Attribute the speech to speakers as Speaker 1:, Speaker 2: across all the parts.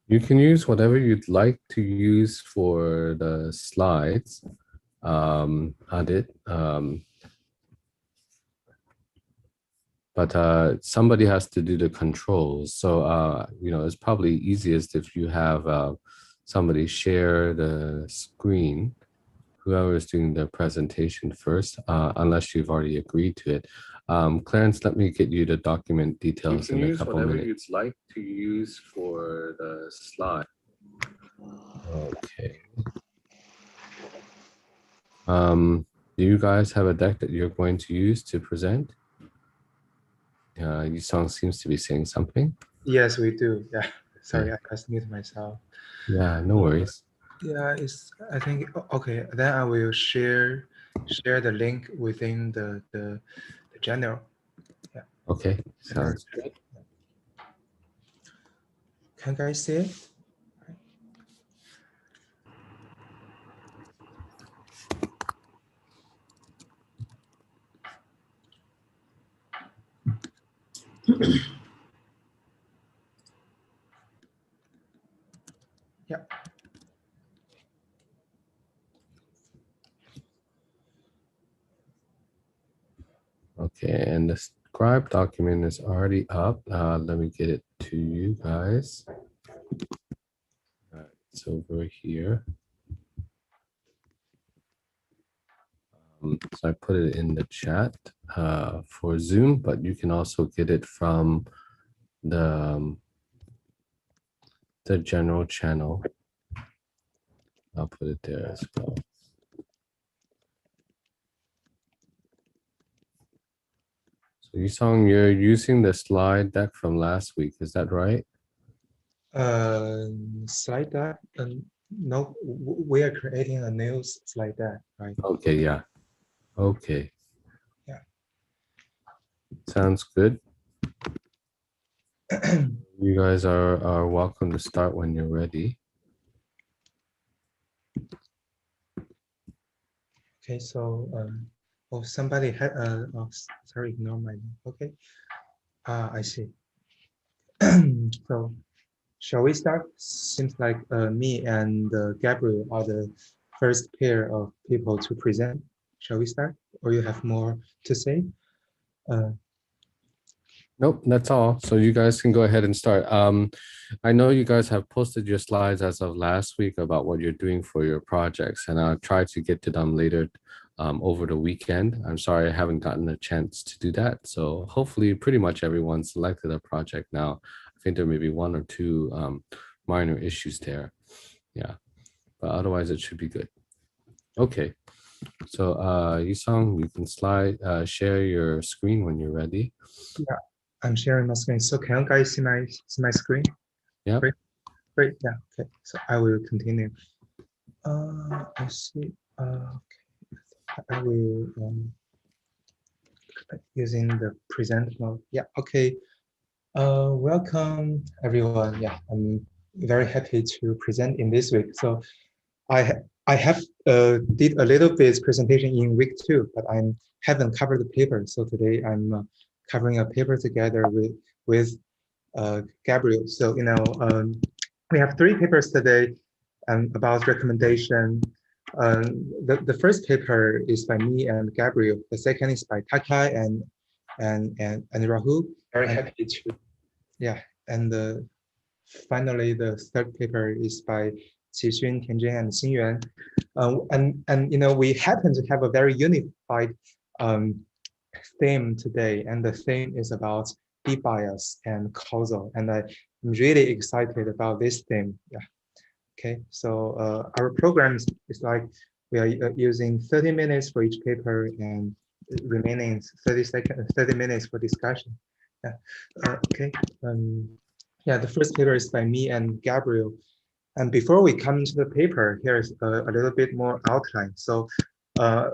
Speaker 1: You can use whatever you'd like to use for the slides, Aadit. But somebody has to do the controls. So, it's probably easiest if you have somebody share the screen, whoever is doing the presentation first, unless you've already agreed to it. Clarence, let me get you the document details in a couple minutes. You'd like to use for the slide. Okay. Do you guys have a deck that you're going to use to present? Yisong seems to be saying something.
Speaker 2: Yes, we do. Yeah. Sorry, I just muted myself.
Speaker 1: Yeah, no worries.
Speaker 2: Yeah, I think okay. Then I will share the link within the general. Yeah.
Speaker 1: Okay, sounds good.
Speaker 2: Can you guys see it? Yeah.
Speaker 1: Okay, and the scribe document is already up. Let me get it to you guys. It's over here. So I put it in the chat for Zoom, but you can also get it from the general channel. I'll put it there as well. So Yisong, you're using the slide deck from last week, is that right?
Speaker 2: Slide deck? No, we are creating a new slide deck, right?
Speaker 1: Okay, yeah. Okay.
Speaker 2: Yeah.
Speaker 1: Sounds good. You guys are welcome to start when you're ready.
Speaker 2: Okay, so somebody had sorry, ignore my name. Okay. I see. So shall we start? Seems like me and Gabriel are the first pair of people to present. Shall we start? Or you have more to say?
Speaker 1: Nope, that's all. So you guys can go ahead and start. I know you guys have posted your slides as of last week about what you're doing for your projects, and I'll try to get to them later over the weekend. I'm sorry I haven't gotten a chance to do that. So hopefully pretty much everyone selected a project now. I think there may be one or two minor issues there. Yeah, but otherwise it should be good. Okay, so Yisong, you can share your screen when you're ready.
Speaker 2: Yeah, I'm sharing my screen. So can you guys see my screen?
Speaker 1: Yeah.
Speaker 2: Great. Yeah. Okay. So I will continue. I see. Okay. I will using the present mode. Yeah. Okay. Welcome everyone. Yeah, I'm very happy to present in this week. So I have did a little bit presentation in week 2, but I haven't covered the paper. So today I'm covering a paper together with Gabriel. So we have 3 papers today about recommendation. The first paper is by me and Gabriel. The second is by Khai and Rahul. Very happy to. Yeah, and finally the third paper is by Qi Xun, Tian, and Xinyuan. And we happen to have a very unified theme today, and the theme is about deep bias and causal, and I'm really excited about this theme. Yeah. Okay, so our program is like we are using 30 minutes for each paper and remaining 30 minutes for discussion. Yeah. Okay. Yeah, the first paper is by me and Gabriel. And before we come into the paper, here's a little bit more outline. So I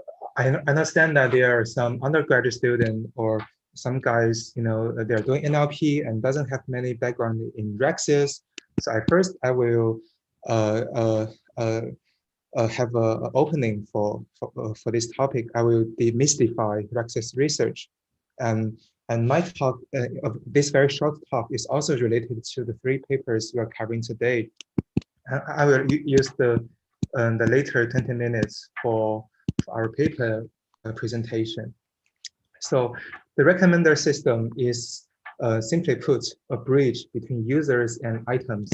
Speaker 2: understand that there are some undergraduate students or some guys, they're doing NLP and doesn't have many background in RxSys. So I will have an opening for this topic. I will demystify RxSys research. And And my talk, of this very short talk, is also related to the 3 papers we are covering today. I will use the later 20 minutes for our paper presentation. So the recommender system is simply put a bridge between users and items.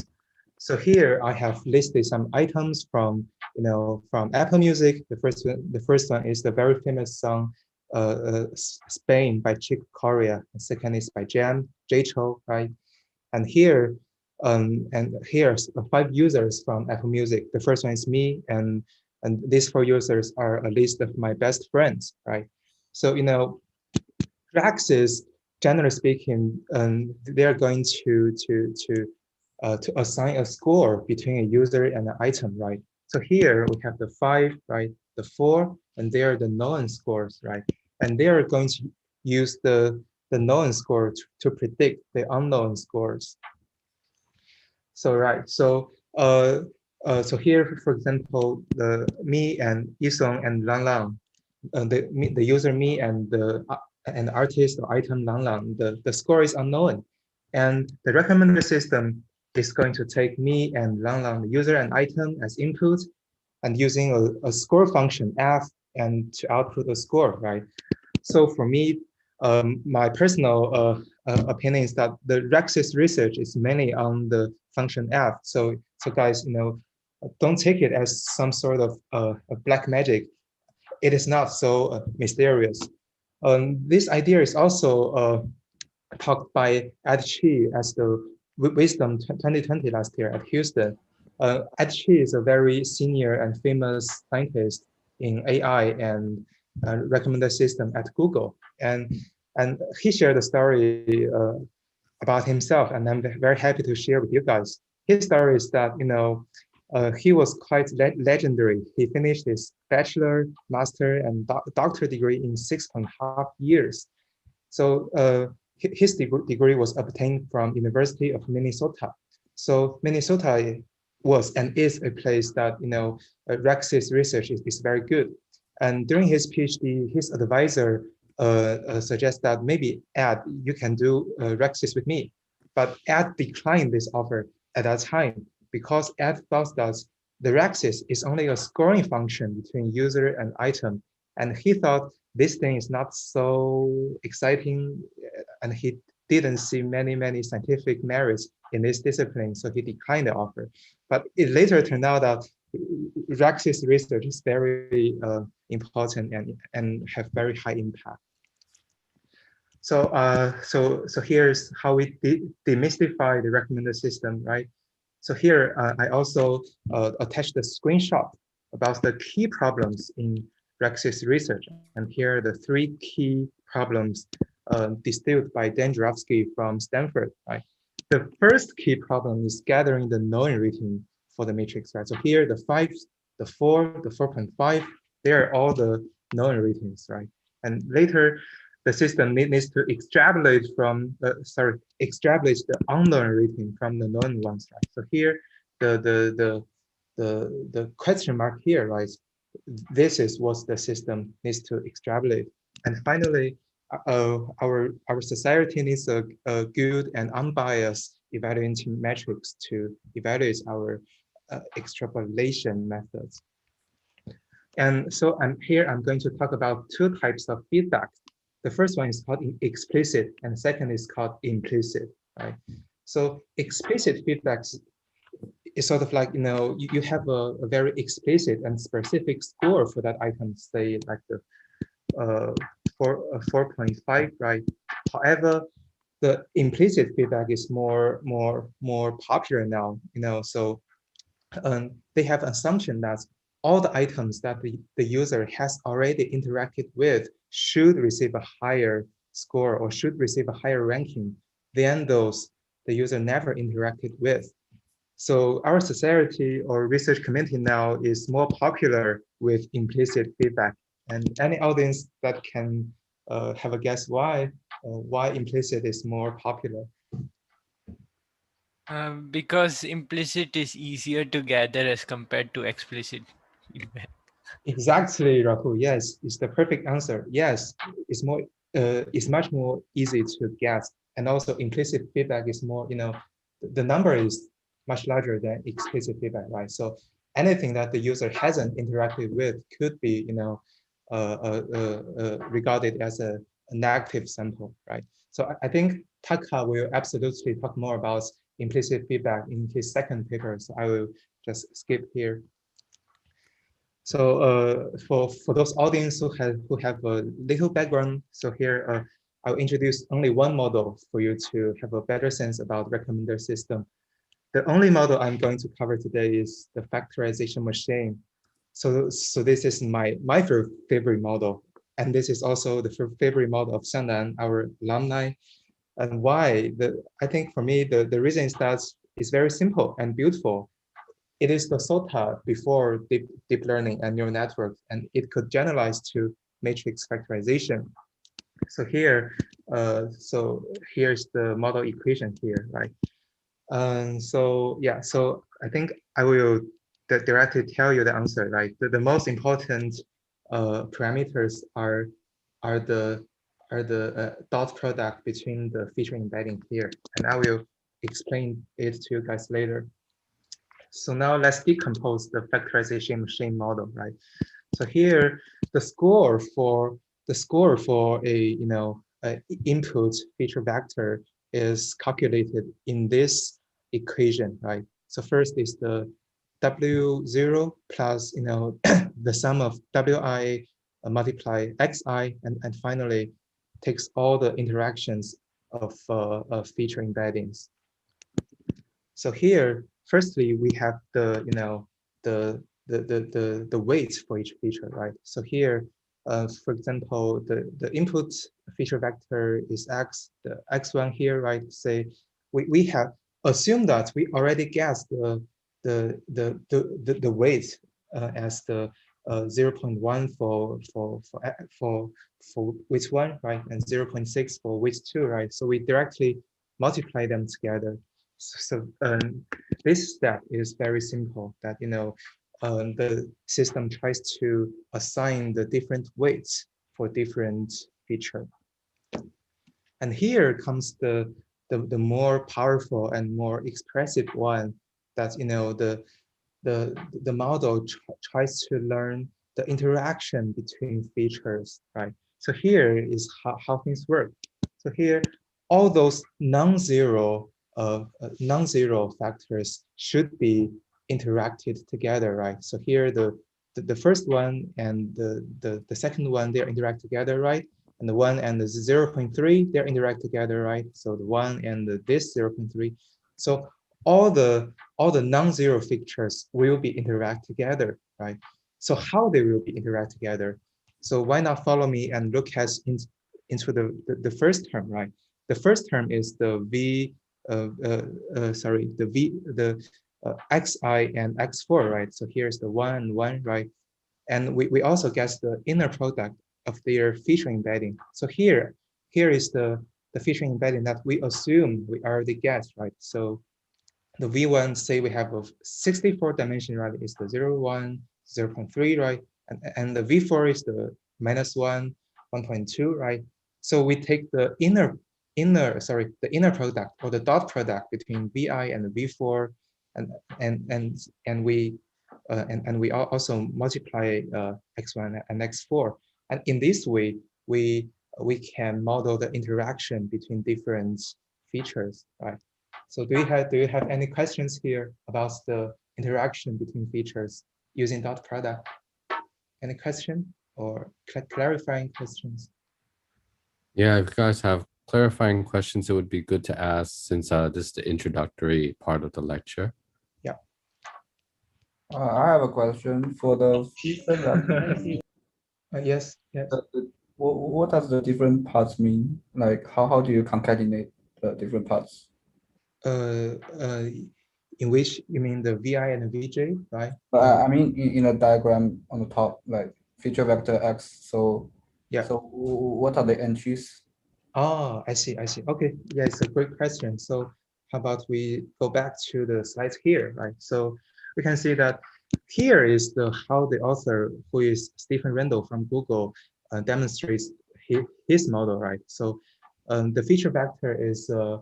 Speaker 2: So here I have listed some items from from Apple Music. The first one is the very famous song Spain by Chick Corea. The second is by J-Cho, right? And here here's 5 users from Apple Music. The first one is me, and these 4 users are a list of my best friends, right? So ArXiv, generally speaking, they are going to assign a score between a user and an item, right? So here we have the 5, right? The 4, and they are the known scores, right? And they are going to use the known score to predict the unknown scores. So right, so here, for example, the me and Yisong and Lang Lang, the user me and the artist or item Lang Lang, the score is unknown, and the recommender system is going to take me and Lang Lang, the user and item, as input, and using a score function f and to output a score, right? So for me, my personal opinion is that the ArXiv research is mainly on the function f. So guys, don't take it as some sort of a black magic. It is not so mysterious. This idea is also talked by Aadit as the Wisdom 2020 last year at Houston. Aadit is a very senior and famous scientist in AI and recommender system at Google, and he shared a story about himself, and I'm very happy to share with you guys. His story is that he was quite legendary. He finished his bachelor, master, and doctorate degree in 6.5 years. So his degree was obtained from University of Minnesota. So Minnesota was and is a place that ArXiv research is very good. And during his PhD, his advisor suggests that maybe Ed, you can do ArXiv with me. But Ed declined this offer at that time because Ed thought that the ArXiv is only a scoring function between user and item. And he thought this thing is not so exciting, and he didn't see many scientific merits in this discipline, so he declined the offer. But it later turned out that ArXiv research is very important and have very high impact. So so here's how we demystify the recommender system, right? So here I also attached a screenshot about the key problems in ArXiv research, and here are the 3 key problems distilled by Dan Jarofsky from Stanford, right? The first key problem is gathering the known rating for the matrix, right? So here the 5, the 4, the 4.5, they are all the known ratings, right? And later the system needs to extrapolate from extrapolate the unknown rating from the known ones, right? So here the question mark here, right? This is what the system needs to extrapolate. And finally, our society needs a good and unbiased evaluating metrics to evaluate our extrapolation methods. And so I'm going to talk about 2 types of feedback. The first one is called explicit, and the second is called implicit, right? So explicit feedback is sort of like, you have a very explicit and specific score for that item, say like the 4.5, right? However, the implicit feedback is more popular now, so they have assumption that all the items that the user has already interacted with should receive a higher score or should receive a higher ranking than those the user never interacted with. So our society or research community now is more popular with implicit feedback. And any audience that can have a guess why implicit is more popular?
Speaker 3: Because implicit is easier to gather as compared to explicit feedback.
Speaker 2: Exactly, Rahul. Yes, it's the perfect answer. Yes, it's more is much more easy to guess. And also implicit feedback is more, the number is much larger than explicit feedback, right? So anything that the user hasn't interacted with could be, regarded as a negative sample, right? So I think Taka will absolutely talk more about implicit feedback in his second paper. So I will just skip here. So for those audience who have a little background, so here I'll introduce only one model for you to have a better sense about recommender system. The only model I'm going to cover today is the factorization machine. So this is my favorite model, and this is also the favorite model of Xinyuan, our alumni. And why? I think for me the reason is that it's very simple and beautiful. It is the SOTA before deep learning and neural networks, and it could generalize to matrix factorization. So here, here's the model equation here, right? So yeah, so I think I will directly tell you the answer, right? The most important parameters are the dot product between the feature embedding here, and I will explain it to you guys later. So now let's decompose the factorization machine model, right? So here, the score for a input feature vector is calculated in this equation, right? So first is the W0 plus the sum of Wi multiply Xi, and finally takes all the interactions of feature embeddings. So here, firstly, we have the weights for each feature, right? So here, for example, the input feature vector is X, the X1 here, right? Say we have assumed that we already guessed the weight as the 0.1 for weight 1, right? And 0.6 for weight 2, right? So we directly multiply them together. So this step is very simple, that the system tries to assign the different weights for different feature. And here comes the more powerful and more expressive one, that the model tries to learn the interaction between features, right? So here is how things work. So here, all those non-zero factors should be interacted together, right? So here the first one and the second one, they interact together, right? And the 1 and the 0.3, they interact together, right? So the 1 and this 0.3. So all the non-zero features will be interact together, right? So how they will be interact together? So why not follow me and look into the first term, right? The first term is the xi and x4, right? So here's the 1 and 1, right? And we also guess the inner product of their feature embedding. So here is the feature embedding that we assume we already guessed, right? So the V1, say we have a 64 dimension, right? Is the 0, 1, 0.3, right? And the V4 is the -1, 1.2, right? So we take the inner product or the dot product between Vi and the V4, and we also multiply X1 and X4. And in this way, we can model the interaction between different features, right? So do you have any questions here about the interaction between features using dot product? Any question or clarifying questions?
Speaker 1: Yeah, if you guys have clarifying questions, it would be good to ask, since this is the introductory part of the lecture.
Speaker 2: Yeah.
Speaker 4: I have a question for the feature vector.
Speaker 2: Yes.
Speaker 4: What does the different parts mean? Like how do you concatenate the different parts?
Speaker 2: In which you mean the Vi and the Vj, right?
Speaker 4: I mean in a diagram on the top, like feature vector X. So
Speaker 2: yeah.
Speaker 4: So what are the entries?
Speaker 2: Oh, I see. Okay, yeah, it's a great question. So how about we go back to the slides here, right? So we can see that here is how the author, who is Stephen Randall from Google, demonstrates his model, right? So the feature vector is a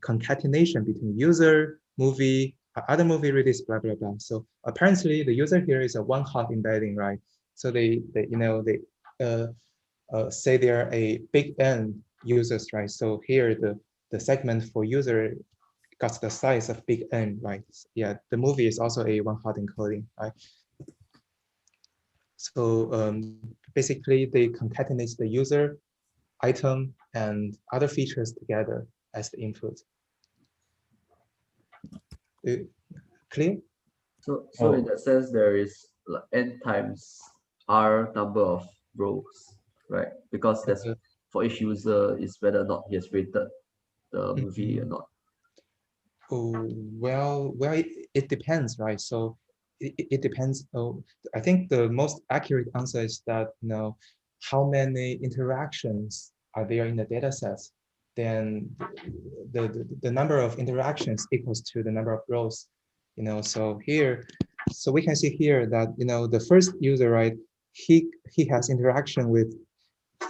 Speaker 2: concatenation between user, movie, other movie release, blah blah blah. So apparently the user here is a one-hot embedding, right? So they say they are a big N users, right? So here the segment for user got the size of big N, right? Yeah, the movie is also a one-hot encoding, right? So basically they concatenate the user, item, and other features together as the input. Clear?
Speaker 5: So in that sense, there is like n times r number of rows, right? Because that's for each user is whether or not he has rated the movie or not.
Speaker 2: Oh, well, it depends, right? So it depends. Oh, I think the most accurate answer is that, you know, how many interactions are there in the data sets? Then the number of interactions equals to the number of rows, you know. So here, so we can see here that, you know, the first user, right, he has interaction with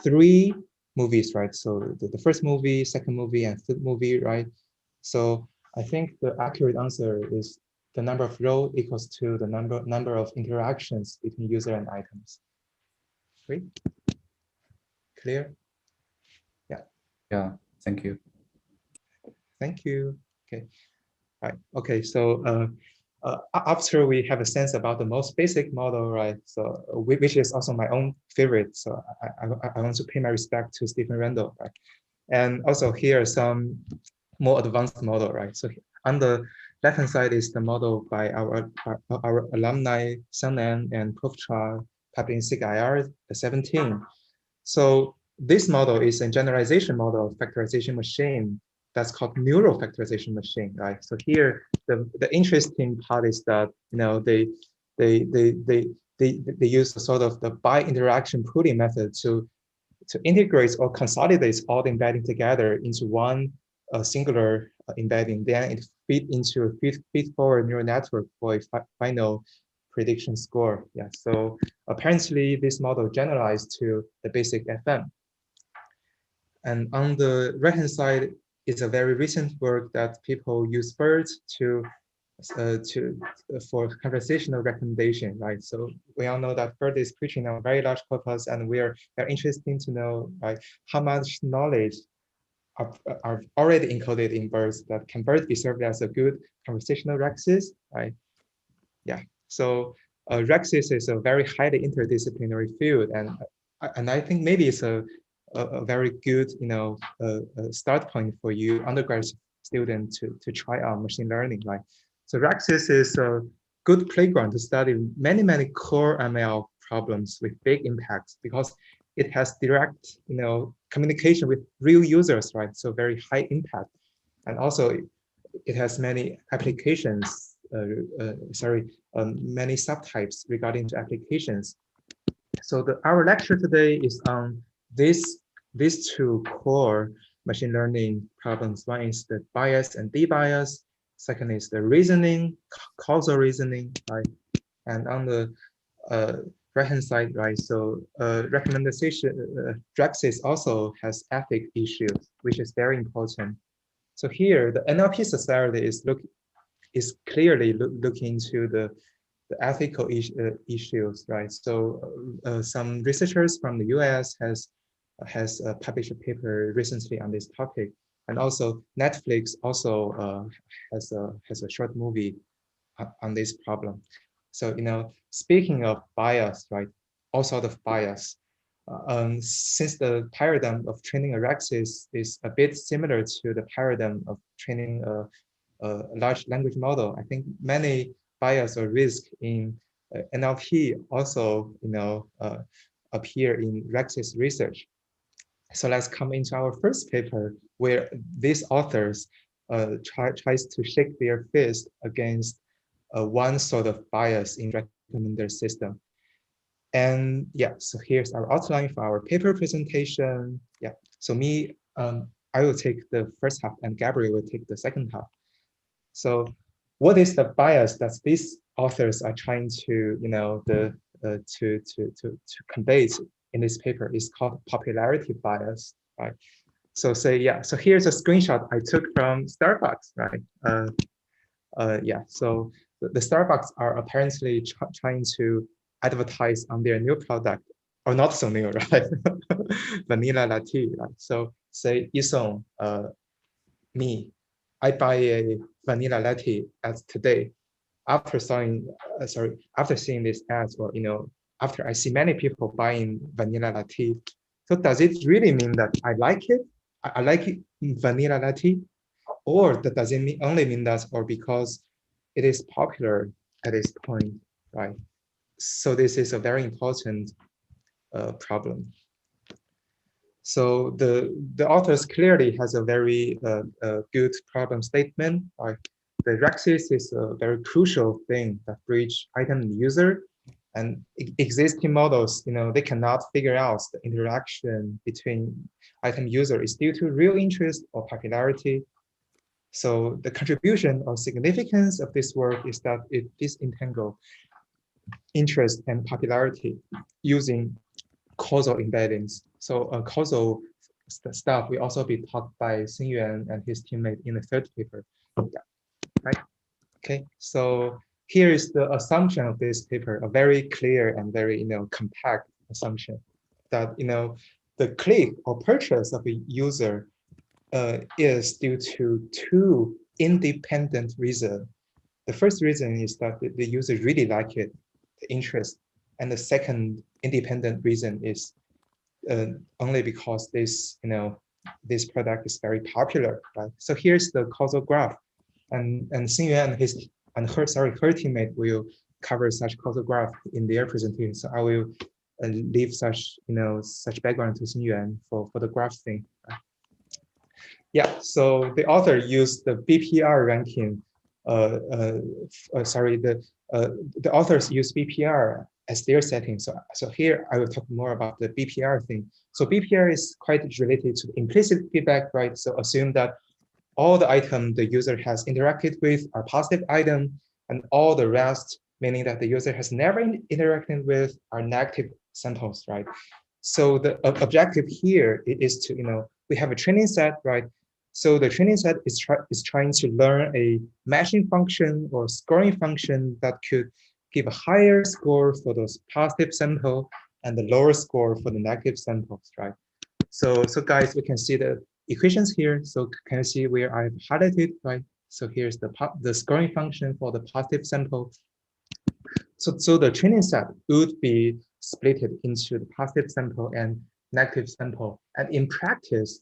Speaker 2: 3 movies, right? So the first movie, second movie, and third movie, right? So I think the accurate answer is the number of rows equals to the number of interactions between user and items. Great. Clear? Yeah.
Speaker 4: Yeah, thank you.
Speaker 2: Thank you. Okay. Right. Okay. So after we have a sense about the most basic model, right? So which is also my own favorite. So I want to pay my respect to Stephen Randall, right? And also here are some more advanced model, right? So on the left-hand side is the model by our alumni, Xinyuan and Proftra, published in ICTIR 17. So this model is a generalization model of factorization machine that's called neural factorization machine, right? So here, the interesting part is that, you know, they use a sort of the bi-interaction pooling method to integrate or consolidate all the embedding together into one singular embedding. Then it feeds into a feed-forward neural network for a final prediction score. Yeah. So apparently, this model generalized to the basic FM. And on the right-hand side is a very recent work that people use BERT for conversational recommendation, right? So we all know that BERT is preaching on very large corpus, and we're interested to know, right, how much knowledge are already encoded in BERT that can BERT be served as a good conversational RACSys, right? Yeah. So RACSys is a very highly interdisciplinary field, and I think maybe it's a very good, you know, start point for you undergrad student to try out machine learning, right? So RACSys is a good playground to study many core ML problems with big impacts because it has direct, you know, communication with real users, right? So very high impact, and also it has many applications. Many subtypes regarding to applications. So our lecture today is on these 2 core machine learning problems. One is the bias and debias. Second is the reasoning, causal reasoning, right? And on the right-hand side, right? So recommendation, RACSys also has ethic issues, which is very important. So here, the NLP Society is clearly looking into the ethical issues, right? So some researchers from the US has published a paper recently on this topic, and also Netflix also has a short movie on this problem. So, you know, speaking of bias, right? All sort of bias. Since the paradigm of training a RACSys is a bit similar to the paradigm of training a large language model, I think many bias or risk in NLP also, you know, appear in RACSys research. So let's come into our first paper where these authors tries to shake their fist against one sort of bias in recommender system. And yeah, so here's our outline for our paper presentation. Yeah, so me, I will take the first half and Gabriel will take the second half. So what is the bias that these authors are trying to, you know, to convey in this paper is called popularity bias, right? So so here's a screenshot I took from Starbucks, right? So the Starbucks are apparently trying to advertise on their new product, or not so new, right? Vanilla latte, right? So say Yisong, me, I buy a vanilla latte as today. After seeing, after seeing this ads, or after I see many people buying vanilla latte, so does it really mean that I like it? I like it, vanilla latte, or does it only mean that, or because it is popular at this point, right? So this is a very important problem. So the authors clearly has a very good problem statement, right? The ArXiv is a very crucial thing that bridge item and user, and existing models, they cannot figure out the interaction between item user is due to real interest or popularity. So the contribution or significance of this work is that it disentangle interest and popularity using causal embeddings. So causal stuff will also be taught by Xinyuan and his teammate in the third paper. Yeah. Right. Okay. So here is the assumption of this paper, a very clear and very compact assumption that the click or purchase of a user is due to two independent reasons. The first reason is that the user really like it, the interest, and the second independent reason is only because this this product is very popular, right? So here's the causal graph, and Xinyuan and her teammate will cover such causal graph in their presentation. So I will leave such such background to Xinyuan for the graph thing. Right? Yeah. So the author used the BPR ranking. The authors use BPR as their setting. So here I will talk more about the BPR thing. So BPR is quite related to implicit feedback, right? So assume that all the items the user has interacted with are positive items, and all the rest, meaning that the user has never interacted with, are negative samples, right? So the objective here is to, we have a training set, right? So the training set is trying to learn a matching function or scoring function that could give a higher score for those positive sample and the lower score for the negative samples, right? So guys, we can see the equations here. So can you see where I've highlighted, right? So here's the scoring function for the positive sample. So the training set would be split into the positive sample and negative sample. And in practice,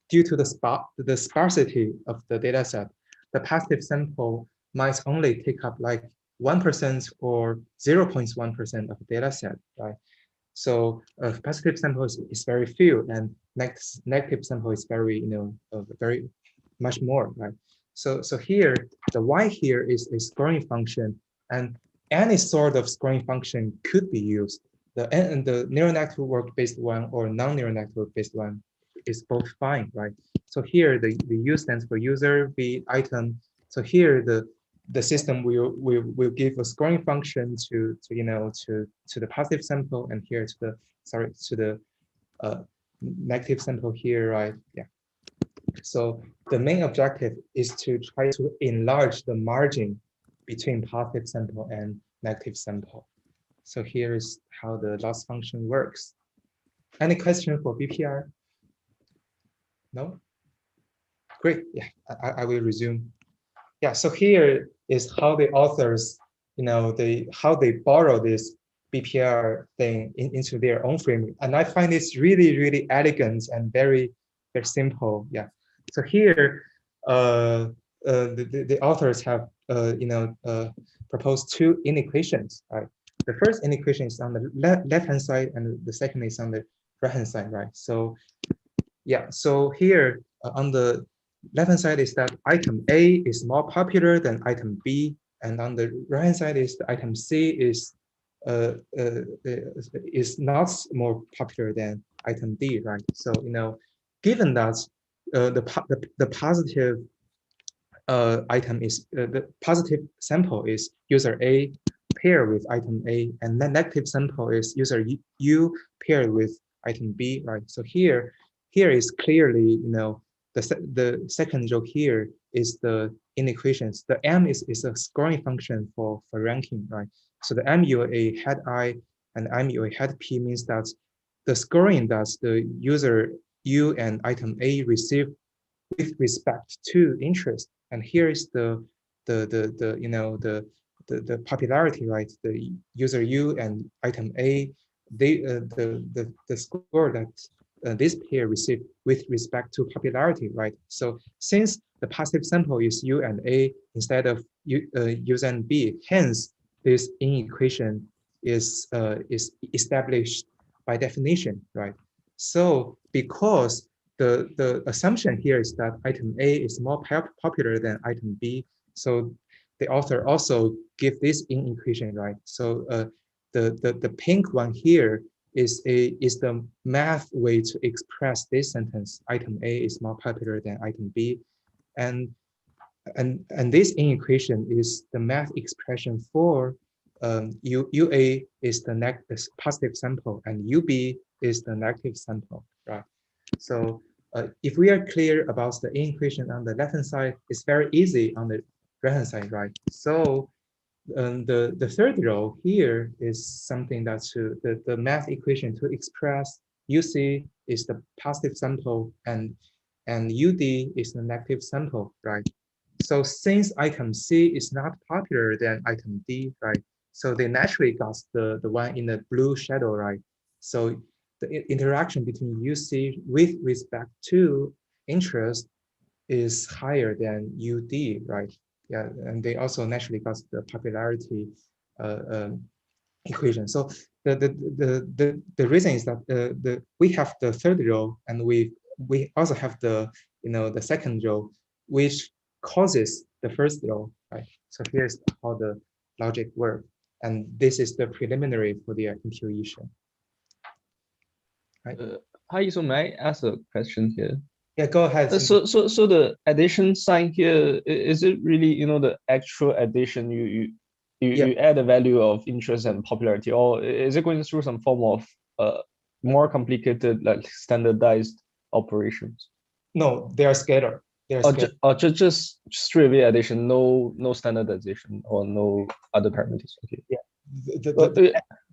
Speaker 2: due to the sparsity of the data set, the positive sample might only take up like 1% or 0.1% of the data set, right? So positive sample is very few, and negative sample is very, very much more, right? So here, the Y here is a scoring function, and any sort of scoring function could be used. The neural network-based one or non-neural network-based one is both fine, right? So here the U stands for user, V item. So here the system will give a scoring function to the positive sample, and here to the negative sample here, right? Yeah. So the main objective is to try to enlarge the margin between positive sample and negative sample. So here is how the loss function works. Any question for BPR? No? Great. Yeah, I will resume. Yeah, so here is how the authors, how they borrow this BPR thing into their own framework. And I find this really, really elegant and very, very simple. Yeah. So here, the authors have, proposed two inequations, right? The first inequation is on the left-hand side, and the second is on the right-hand side, right? So, yeah, so here on the left-hand side is that item A is more popular than item B, and on the right-hand side is the item C is not more popular than item D, right? So given that the positive item is the positive sample is user A, paired with item A, and the negative sample is user U paired with item B, right? So here is clearly, the second row here is the inequations. The M is a scoring function for ranking, right? So the MUA head I and MUA head P means that the scoring that the user U and item A receive with respect to interest. And here is the popularity, right? The user U and item A, they the score that this pair receive with respect to popularity, right? So since the positive sample is U and A instead of U and B, hence this inequation is established by definition, right? So because the assumption here is that item A is more popular than item B, so the author also give this inequation, right? So the pink one here is the math way to express this sentence. Item A is more popular than item B, and this inequation is the math expression for UA is the positive sample and UB is the negative sample, right? So if we are clear about the inequation on the left-hand side, it's very easy on the right-hand side, right? So the third row here is something that's the math equation to express UC is the positive sample and UD is the negative sample, right? So since item C is not popular than item D, right? So they naturally got the one in the blue shadow, right? So the interaction between UC with respect to interest is higher than UD, right? Yeah, and they also naturally got the popularity equation. So the reason is that we have the third row and we also have the the second row, which causes the first row, right? So here's how the logic works, and this is the preliminary for the intuition. Right.
Speaker 6: Hi, so may I ask a question here?
Speaker 2: Yeah, go ahead.
Speaker 6: So the addition sign here, is it really the actual addition? You add a value of interest and popularity, or is it going through some form of more complicated, like standardized operations?
Speaker 2: No, they are scalar.
Speaker 6: Or just straight away addition, no standardization or no other parameters. Okay.
Speaker 2: Yeah,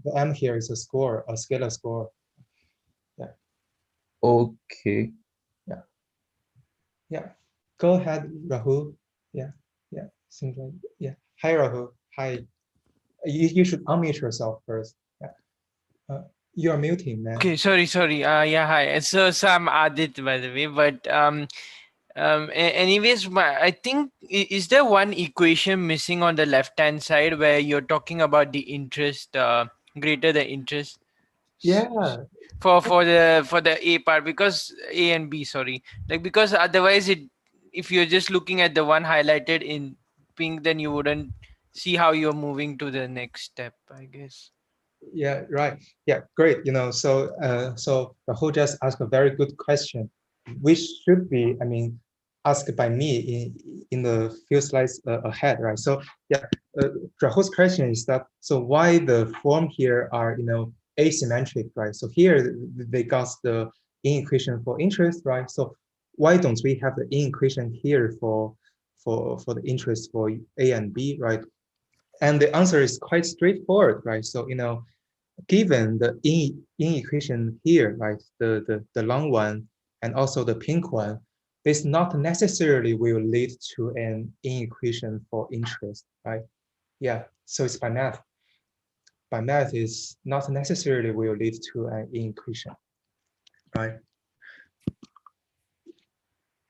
Speaker 2: the M here is a score, a scalar score. Yeah.
Speaker 6: Okay.
Speaker 2: Yeah. Yeah. Go ahead, Rahul. Yeah. Yeah. Seems like yeah. Hi, Rahul. Hi. You should unmute yourself first. Yeah. You are muting, man.
Speaker 3: Okay, sorry. Yeah, hi. So I'm Aadit, by the way, but anyways, I think is there one equation missing on the left-hand side where you're talking about the interest greater the interest?
Speaker 2: Yeah.
Speaker 3: For the A part, because A and B, sorry, like because otherwise if you're just looking at the one highlighted in pink, then you wouldn't see how you're moving to the next step, I guess.
Speaker 2: Yeah, right. Yeah, great. So Rahul just asked a very good question, which should be, asked by me in the few slides ahead, right? So yeah, Rahul's question is that, so why the form here are, asymmetric, right? So here they got the inequation for interest, right? So why don't we have the inequation here for the interest for A and B, right? And the answer is quite straightforward, right? So, given the inequation here, right, the long one and also the pink one, this not necessarily will lead to an inequation for interest, right? Yeah, so it's by math. By math is not necessarily will lead to an inequation, right?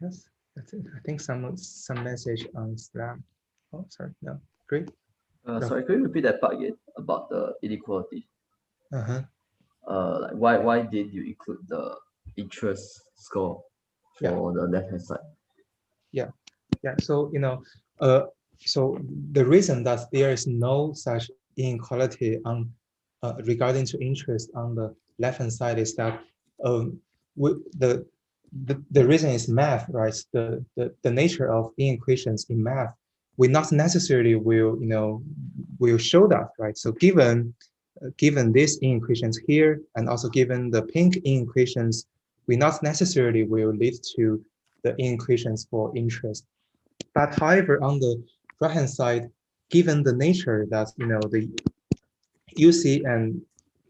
Speaker 2: Yes, that's it. I think some message on Slack. Oh, sorry, no, great.
Speaker 5: Sorry, can you repeat that part again about the inequality?
Speaker 2: Uh-huh.
Speaker 5: Like why did you include the interest score for the left-hand side?
Speaker 2: Yeah. So so the reason that there is no such inequality on regarding to interest on the left-hand side is that the reason is math, right? The nature of inequations in math we not necessarily will, will show that, right? So given these inequations here, and also given the pink inequations, we not necessarily will lead to the inequations for interest. But however, on the right-hand side, given the nature that, the UC and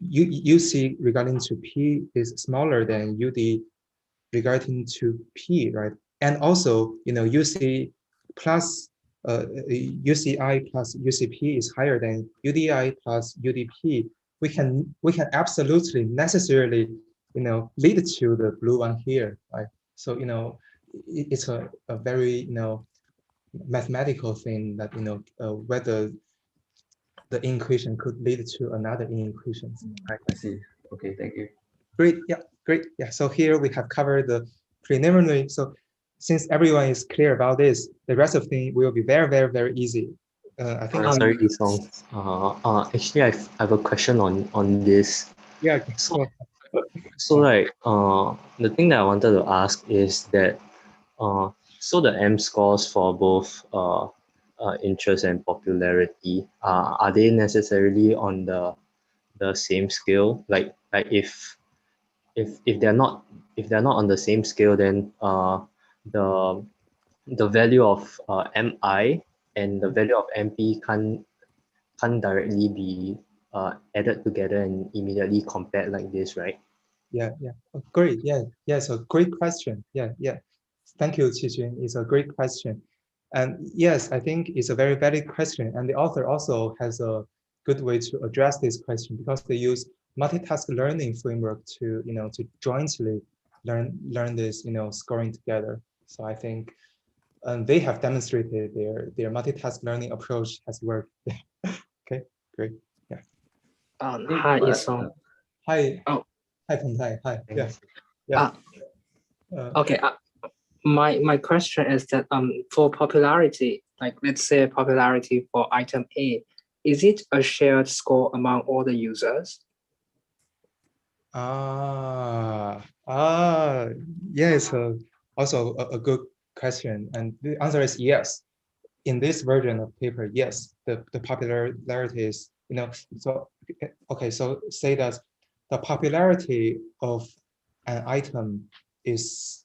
Speaker 2: UC regarding to P is smaller than UD regarding to P, right? And also, UC plus UCI plus UCP is higher than UDI plus UDP. We can absolutely necessarily, lead to the blue one here, right? So, it's a very, mathematical thing that, whether the inequation could lead to another inequation. Right?
Speaker 5: I see. Okay, thank you.
Speaker 2: Great. Yeah, great. Yeah. So here we have covered the preliminary. So since everyone is clear about this, the rest of things will be very, very, very easy. I think.
Speaker 7: Sorry, Yisong. Actually, I have a question on this.
Speaker 2: Yeah.
Speaker 7: So like, the thing that I wanted to ask is that, so the M scores for both interest and popularity, are they necessarily on the same scale? Like if they're not on the same scale, then the value of MI and the value of MP can't directly be added together and immediately compared like this, right?
Speaker 2: Yeah. Great. Yeah. So great question. Yeah. Thank you, Qi Xun. It's a great question. And yes, I think it's a very valid question. And the author also has a good way to address this question, because they use multitask learning framework to, to jointly learn this, scoring together. So I think they have demonstrated their multitask learning approach has worked. Okay, great. Yeah.
Speaker 8: Hi, Yisong.
Speaker 2: Hi.
Speaker 8: Oh.
Speaker 2: Hi, Pengtai. Hi. Yeah.
Speaker 8: Okay. My question is that for popularity, like let's say popularity for item A, is it a shared score among all the users?
Speaker 2: Yeah, it's also a good question, and the answer is yes. In this version of paper, yes, the popularity is, so okay, so say that the popularity of an item is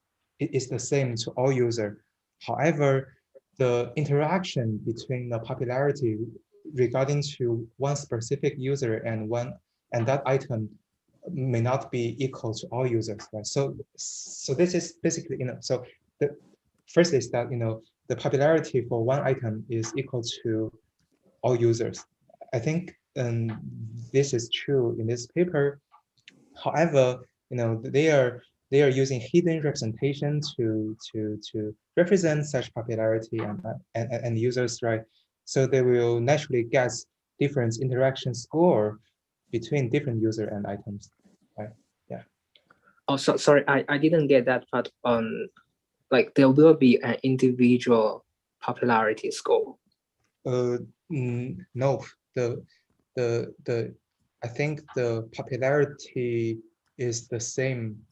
Speaker 2: the same to all users. However, the interaction between the popularity regarding to one specific user and that item may not be equal to all users, right? So this is basically, so the first is that, the popularity for one item is equal to all users. I think this is true in this paper. However, they are using hidden representation to represent such popularity and users, right? So they will naturally get different interaction score between different user and items, right? Yeah.
Speaker 8: Oh, sorry, I didn't get that part. Like there will be an individual popularity score.
Speaker 2: No, I think the popularity is the same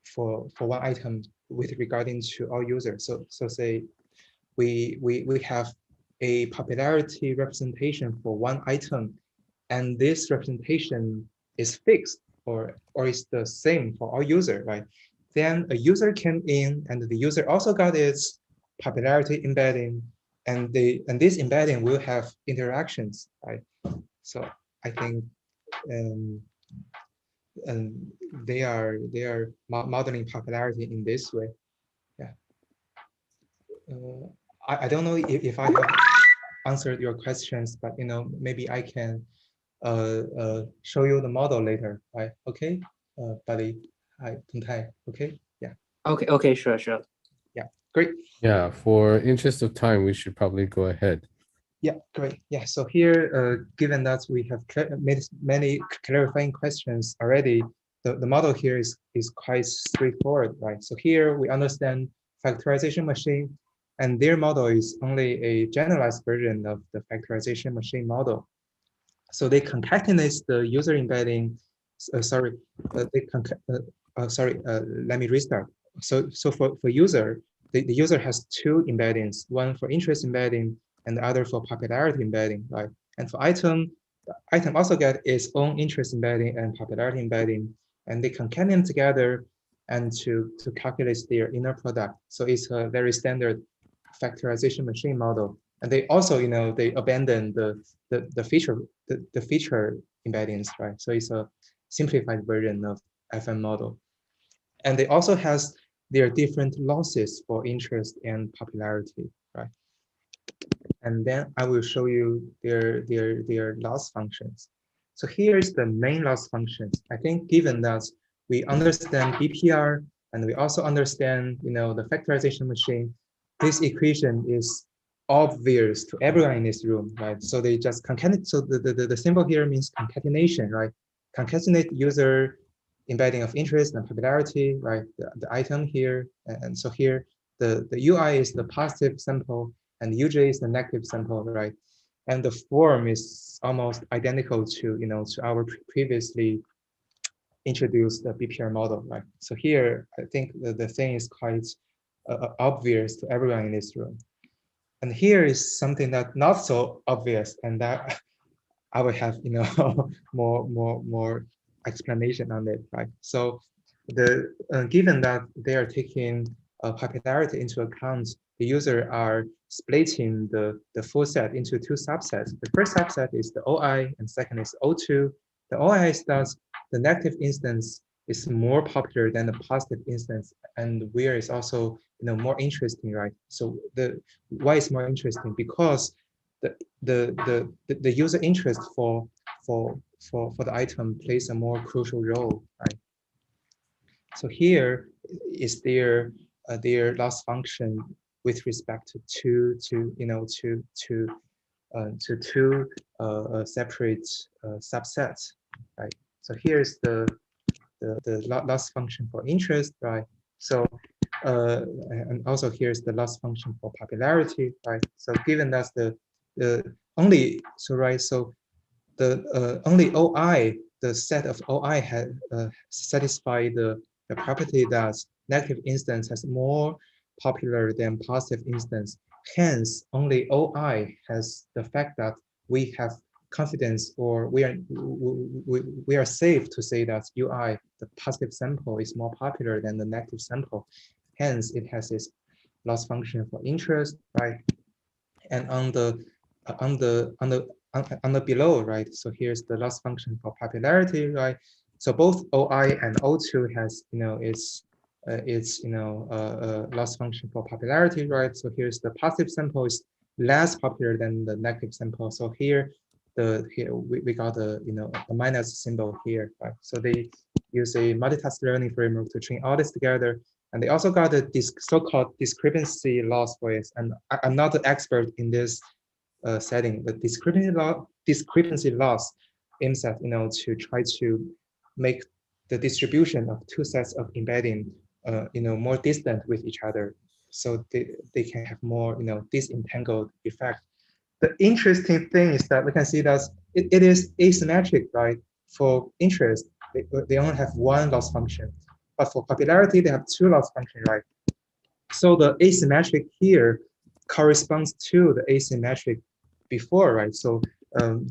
Speaker 2: for one item with regarding to all users. So say we have a popularity representation for one item, and this representation is fixed or is the same for all users, right? Then a user came in and the user also got its popularity embedding, and this embedding will have interactions, right? So I think they are modeling popularity in this way. Yeah. I don't know if I have answered your questions, but maybe I can show you the model later, right? Okay, buddy. Hi, Pengtai. Okay. Yeah.
Speaker 8: Okay. Sure.
Speaker 2: Yeah. Great.
Speaker 1: Yeah. For interest of time, we should probably go ahead.
Speaker 2: Yeah, great. Yeah, so here, given that we have made many clarifying questions already, the model here is quite straightforward, right? So here we understand factorization machine, and their model is only a generalized version of the factorization machine model. So they concatenate the user embedding. Let me restart. So for user, the user has two embeddings, one for interest embedding and the other for popularity embedding, right? And for item, the item also get its own interest embedding and popularity embedding, and they concatenate together and to calculate their inner product. So it's a very standard factorization machine model. And they also, they abandon the feature embeddings, right? So it's a simplified version of FM model. And they also has their different losses for interest and popularity, right? And then I will show you their loss functions. So here's the main loss functions. I think given that we understand BPR and we also understand, the factorization machine, this equation is obvious to everyone in this room, right? So they just concatenate. So the symbol here means concatenation, right? Concatenate user embedding of interest and popularity, right? The item here, and so here the UI is the positive sample and UJ is the negative sample, right? And the form is almost identical to to our previously introduced the BPR model, right? So here I think the thing is quite obvious to everyone in this room. And here is something that not so obvious, and that I will have more explanation on it, right? So the given that they are taking popularity into account, the user are splitting the full set into two subsets. The first subset is the OI, and second is O2. The OI is that the negative instance is more popular than the positive instance, and where is also more interesting, right? So why is more interesting? Because the user interest for the item plays a more crucial role, right? So here is their loss function with respect to two separate subsets, right? So here's the loss function for interest, right? So and also here's the loss function for popularity, right? So given that's the only only OI, the set of OI had satisfy the property that negative instance has more popular than positive instance. Hence, only OI has the fact that we have confidence, or we are safe to say that UI, the positive sample, is more popular than the negative sample. Hence, it has this loss function for interest, right? And on the below, right? So here's the loss function for popularity, right? So both OI and O2 has its loss function for popularity, right? So here's the positive sample is less popular than the negative sample. So here we got a minus symbol here, right? So they use a multitask learning framework to train all this together. And they also got this so-called discrepancy loss for it. And I'm not an expert in this setting, but discrepancy loss aims at to try to make the distribution of two sets of embedding more distant with each other, so they can have more disentangled effect. The interesting thing is that we can see that it is asymmetric, right? For interest, they only have one loss function, but for popularity, they have two loss functions, right? So the asymmetric here corresponds to the asymmetric before, right? So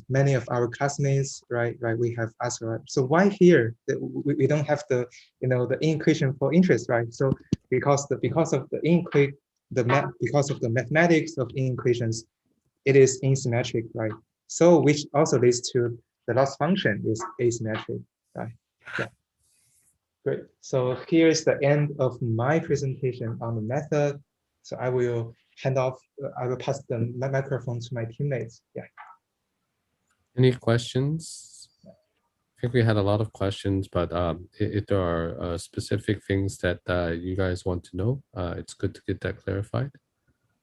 Speaker 2: many of our classmates, right, we have asked, right? So why here we don't have the the equation for interest, right? So because of the mathematics of equations, it is asymmetric, right? So which also leads to the loss function is asymmetric, right? Yeah. Great. So here is the end of my presentation on the method. So I will I will pass the microphone to my teammates. Yeah.
Speaker 1: Any questions? I think we had a lot of questions, but if there are specific things that you guys want to know, it's good to get that clarified.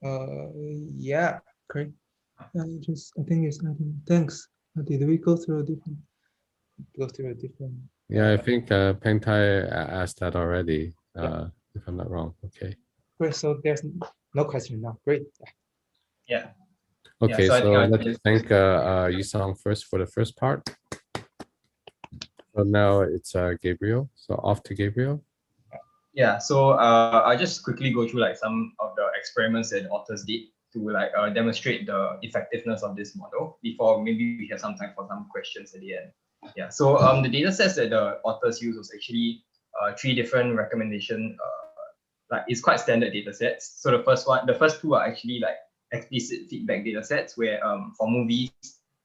Speaker 2: Yeah, great. I think it's thanks. Did we go through a different?
Speaker 1: Yeah, I think Peng Tai asked that already, if I'm not wrong. Okay.
Speaker 2: Great. So there's no question now. Great.
Speaker 9: Yeah.
Speaker 1: Okay,
Speaker 9: Yeah,
Speaker 1: so let's thank Yisong first for the first part. So now it's Gabriel. So off to Gabriel.
Speaker 9: Yeah, so I just quickly go through like some of the experiments that authors did to like demonstrate the effectiveness of this model before maybe we have some time for some questions at the end. Yeah, so the data sets that the authors use was actually 3 different recommendation, like it's quite standard data sets. So the first 2 are actually like explicit feedback data sets where for movies,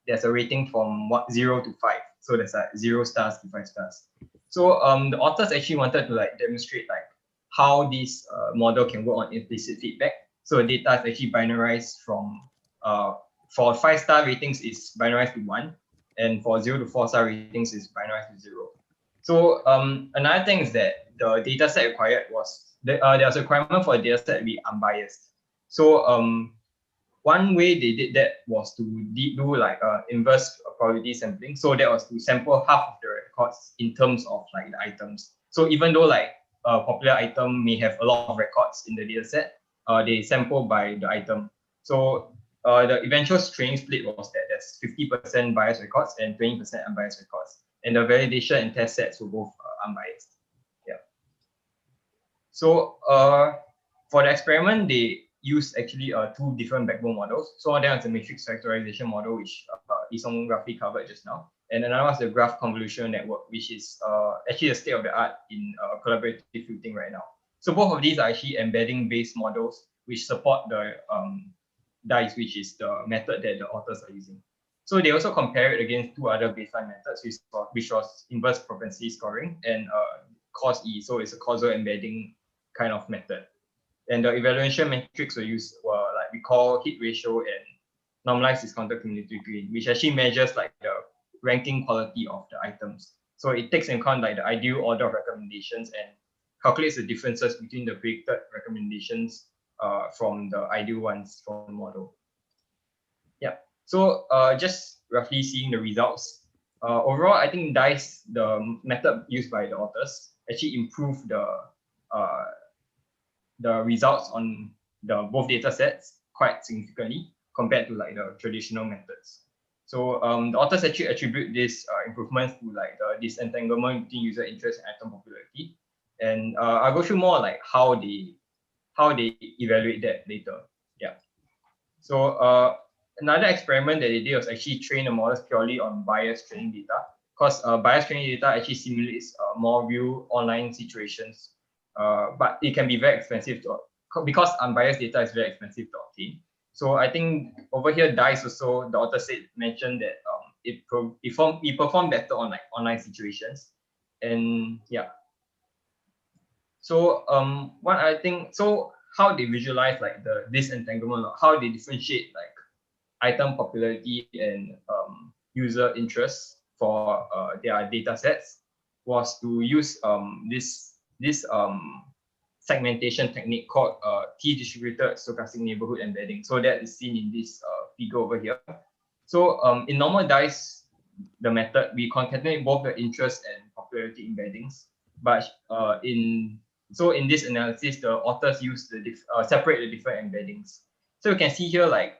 Speaker 9: there's a rating from 0 to 5. So there's like 0 stars to 5 stars. So the authors actually wanted to like demonstrate like how this model can work on implicit feedback. So data is actually binarized from, for 5-star ratings is binarized to 1, and for 0 to 4-star ratings is binarized to 0. So another thing is that the data set required was, there was a requirement for a data set to be unbiased. So one way they did that was to do like inverse probability sampling. So that was to sample half of the records in terms of like the items. So even though like a popular item may have a lot of records in the data set, they sample by the item. So the eventual training split was that there's 50% biased records and 20% unbiased records. And the validation and test sets were both unbiased. Yeah. So for the experiment, they used actually 2 different backbone models. So one of them is the matrix factorization model, which Yisong roughly covered just now. And another one is the graph convolutional network, which is actually the state of the art in collaborative filtering right now. So both of these are actually embedding-based models which support the DICE, which is the method that the authors are using. So they also compare it against 2 other baseline methods, which was inverse propensity scoring and CAUSE. So it's a causal embedding kind of method. And the evaluation metrics were used were like we call hit ratio and normalized discounted cumulative gain, which actually measures like the ranking quality of the items. So it takes into account like the ideal order of recommendations and calculates the differences between the predicted recommendations from the ideal ones from the model. Yeah. So just roughly seeing the results. Overall, I think DICE, the method used by the authors, actually improved the results on the both data sets quite significantly compared to like the traditional methods. So the authors actually attribute this improvements to like the disentanglement between user interest and item popularity. And I'll go through more like how they evaluate that later. Yeah. So another experiment that they did was actually train the models purely on biased training data, because biased training data actually simulates more real online situations. But it can be very expensive to, because unbiased data is very expensive to obtain. So I think over here, DICE also, the author mentioned that it performed better on like online situations. And yeah. So what I think, so how they visualize like the disentanglement, how they differentiate like item popularity and user interest for their data sets was to use this segmentation technique called T-distributed stochastic neighborhood embedding. So that is seen in this figure over here. So in normal DICE, the method, we concatenate both the interest and popularity embeddings. But in this analysis, the authors use the separate the different embeddings. So you can see here like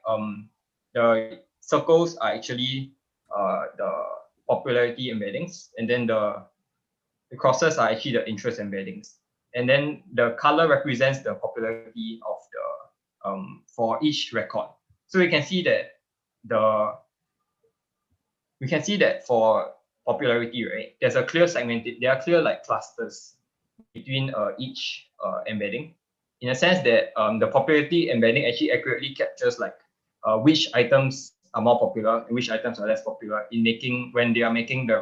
Speaker 9: the circles are actually the popularity embeddings, and then the crosses are actually the interest embeddings. And then the color represents the popularity of the for each record. So we can see that for popularity, right, there's a clear segmented, there are clear like clusters between each embedding, in a sense that the popularity embedding actually accurately captures like which items are more popular and which items are less popular in making, when they are making the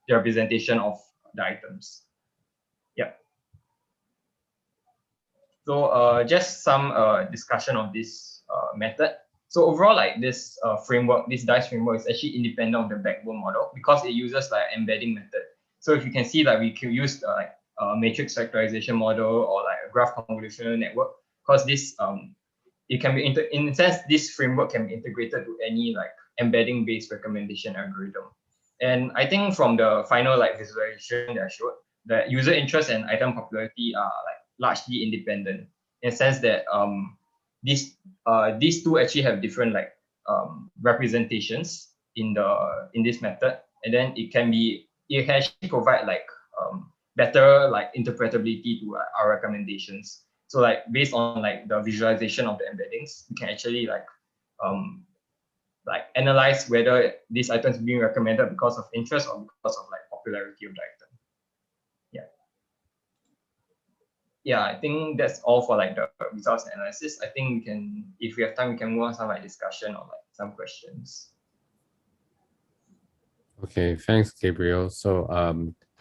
Speaker 9: representation of the items. Yeah. So just some discussion of this method. So overall, like this framework, this DICE framework is actually independent of the backbone model because it uses like embedding method. So if you can see, like we can use like a matrix factorization model or like a graph convolutional network, because this it can be in a sense, this framework can be integrated to any like embedding based recommendation algorithm. And I think from the final like visualization that I showed, that user interest and item popularity are like largely independent, in a sense that these two actually have different like representations in this method, and then it can actually provide like better like interpretability to our recommendations. So like based on like the visualization of the embeddings, you can actually like analyze whether this item is being recommended because of interest or because of like popularity of the item. Yeah, I think that's all for like the results analysis. I think we can, if we have time, we can move on some like discussion or like some questions.
Speaker 1: Okay, thanks, Gabriel. So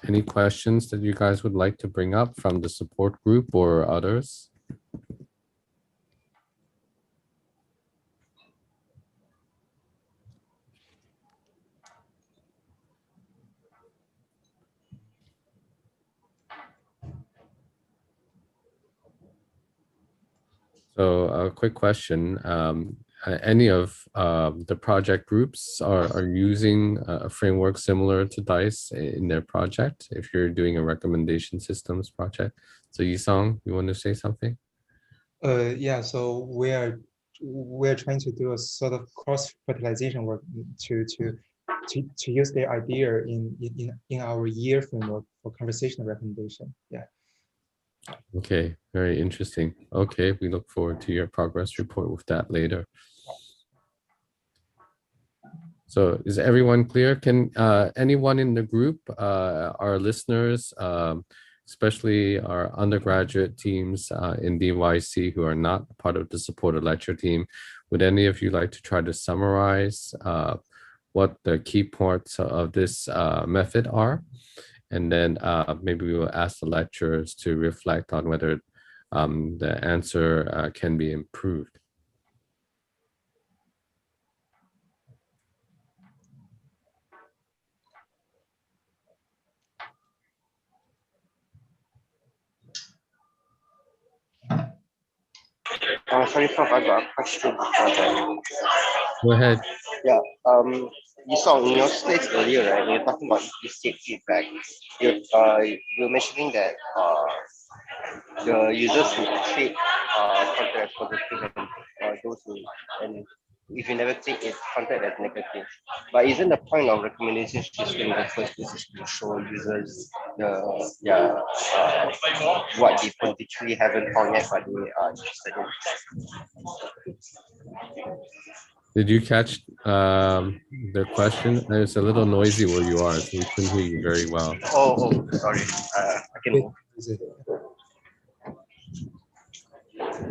Speaker 1: any questions that you guys would like to bring up from the support group or others? So a quick question, any of the project groups are using a framework similar to DICE in their project, if you're doing a recommendation systems project? So Yisong, you want to say something?
Speaker 2: Yeah, so we're trying to do a sort of cross-fertilization work to use their idea in our year framework for conversational recommendation. Yeah.
Speaker 1: Okay, very interesting. Okay, we look forward to your progress report with that later. So is everyone clear? Can anyone in the group, our listeners, especially our undergraduate teams in DYC who are not part of the supported lecture team, would any of you like to try to summarize what the key parts of this method are? And then maybe we will ask the lecturers to reflect on whether the answer can be improved.
Speaker 10: Sorry, Prof, I got a question before that.
Speaker 1: Go ahead.
Speaker 10: Yeah, you saw in your slides earlier, right? When you're talking about implicit feedback, you're mentioning that the users who treat content as positive and those who, and if you never take it, content as negative. But isn't the point of recommendation system in the first place is to show users the what they potentially haven't found yet, but they are interested in?
Speaker 1: Did you catch the question? It's a little noisy where you are, so we couldn't hear you very well.
Speaker 10: Oh, sorry. I can move.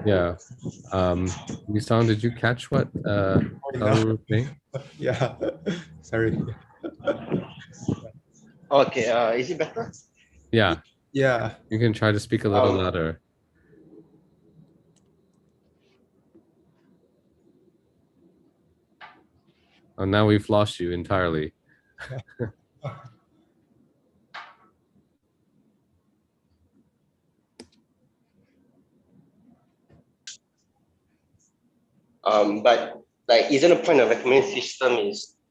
Speaker 1: Yeah. Yisong, did you catch what Rahul was saying?
Speaker 2: Yeah, sorry.
Speaker 10: Okay, is it better?
Speaker 1: Yeah.
Speaker 2: Yeah.
Speaker 1: You can try to speak a little louder. Oh, now we've lost you entirely.
Speaker 10: But like, isn't the point of recommendation system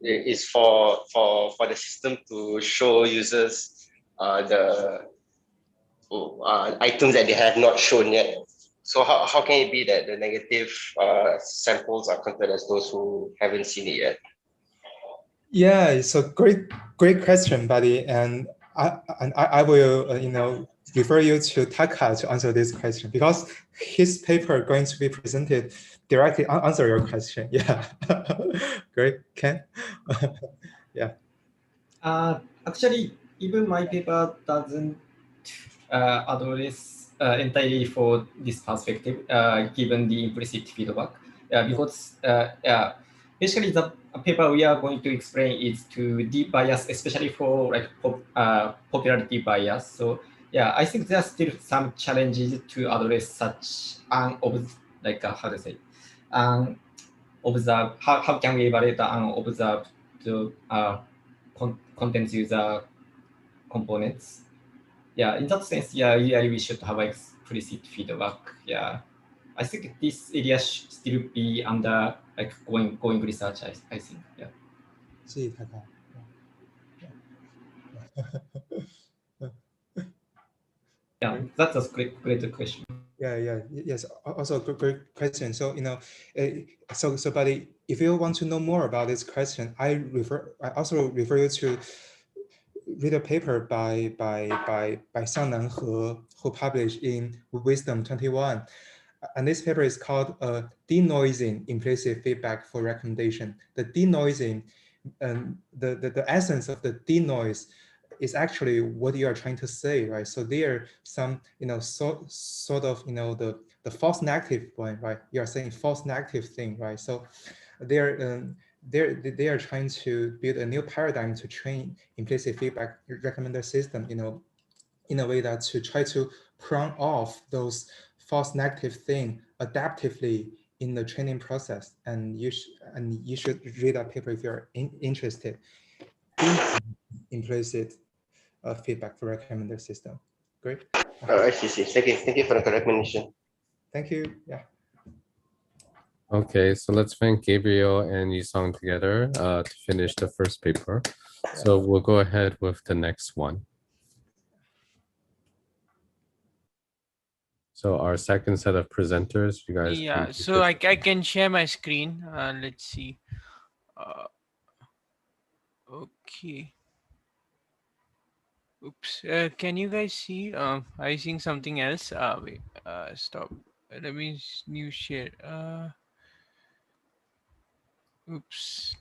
Speaker 10: is for the system to show users the items that they have not shown yet? So how can it be that the negative samples are counted as those who haven't seen it yet?
Speaker 2: Yeah, it's a great question, buddy, and I will refer you to Taka to answer this question, because his paper going to be presented directly answer your question. Yeah. Great, Ken. Yeah.
Speaker 11: Actually, even my paper doesn't address entirely for this perspective, given the implicit feedback. Because basically the paper we are going to explain is to deep bias, especially for like popularity bias. So yeah, I think there are still some challenges to address such observe. How can we evaluate the unobserved content user components? Yeah, in that sense, yeah, usually we should have explicit feedback. Yeah, I think this area should still be under like going research. I think. Yeah.
Speaker 2: See, Taka.
Speaker 11: Yeah, that's a great question.
Speaker 2: Yeah, yes. Also, great question. So so buddy, if you want to know more about this question, I also refer you to read a paper by Xiangnan He, who published in Wisdom 21. And this paper is called Denoising Implicit Feedback for Recommendation. The denoising, the essence of the denoise is actually what you are trying to say, right? So there are some, sort of, the false negative point, right? You are saying false negative thing, right? So they are trying to build a new paradigm to train implicit feedback recommender system, in a way that to try to prune off those false negative thing adaptively in the training process. And you should read that paper if you're interested in implicit feedback for recommender system. Great.
Speaker 10: I see. Thank you for the recommendation.
Speaker 2: Thank you. Yeah.
Speaker 1: Okay, so let's thank Gabriel and Yisong together to finish the first paper. So we'll go ahead with the next one. So our second set of presenters, you guys.
Speaker 3: Yeah, so I can share my screen. Let's see. Okay. Oops. Can you guys see? Are you seeing something else? Wait. Stop. Let me new share. Oops.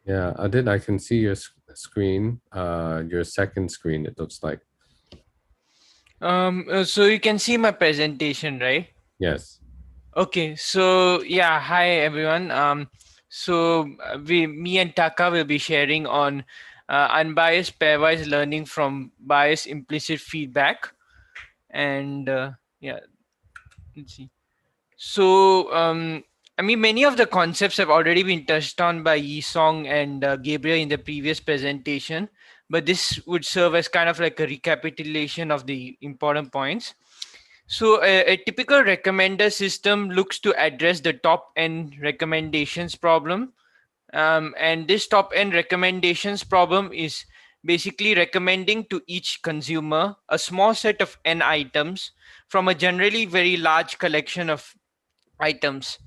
Speaker 1: Yeah, Aadit, I can see your screen. Your second screen, it looks like.
Speaker 3: So you can see my presentation, right?
Speaker 1: Yes.
Speaker 3: Okay. So yeah, hi everyone. So me and Taka will be sharing on unbiased pairwise learning from biased implicit feedback, and yeah, let's see. So I mean, many of the concepts have already been touched on by Yisong and Gabriel in the previous presentation, but this would serve as kind of like a recapitulation of the important points. So a typical recommender system looks to address the top end recommendations problem. And this top end recommendations problem is basically recommending to each consumer a small set of n items from a generally very large collection of items.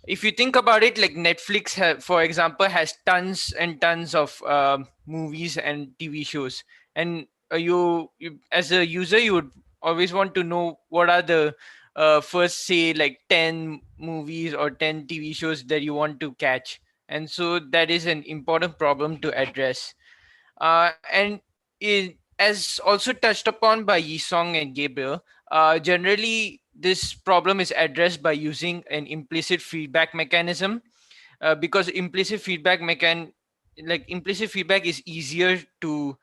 Speaker 3: If you think about it, like Netflix, for example, has tons and tons of movies and TV shows, and you as a user, you would always want to know what are the first, say, like 10 movies or 10 TV shows that you want to catch. And so that is an important problem to address. And as also touched upon by Yisong and Gabriel, generally this problem is addressed by using an implicit feedback mechanism, because implicit feedback is easier to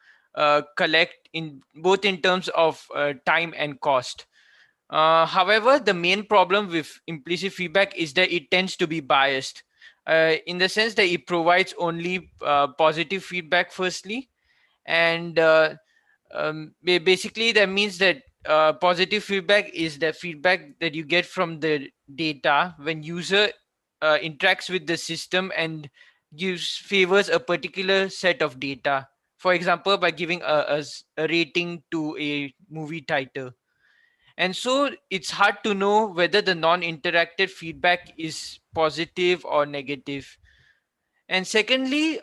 Speaker 3: collect in both in terms of time and cost. However, the main problem with implicit feedback is that it tends to be biased, in the sense that it provides only positive feedback firstly, and basically that means that positive feedback is the feedback that you get from the data when user interacts with the system and favors a particular set of data, for example by giving a rating to a movie title. And so it's hard to know whether the non-interactive feedback is positive or negative. And secondly,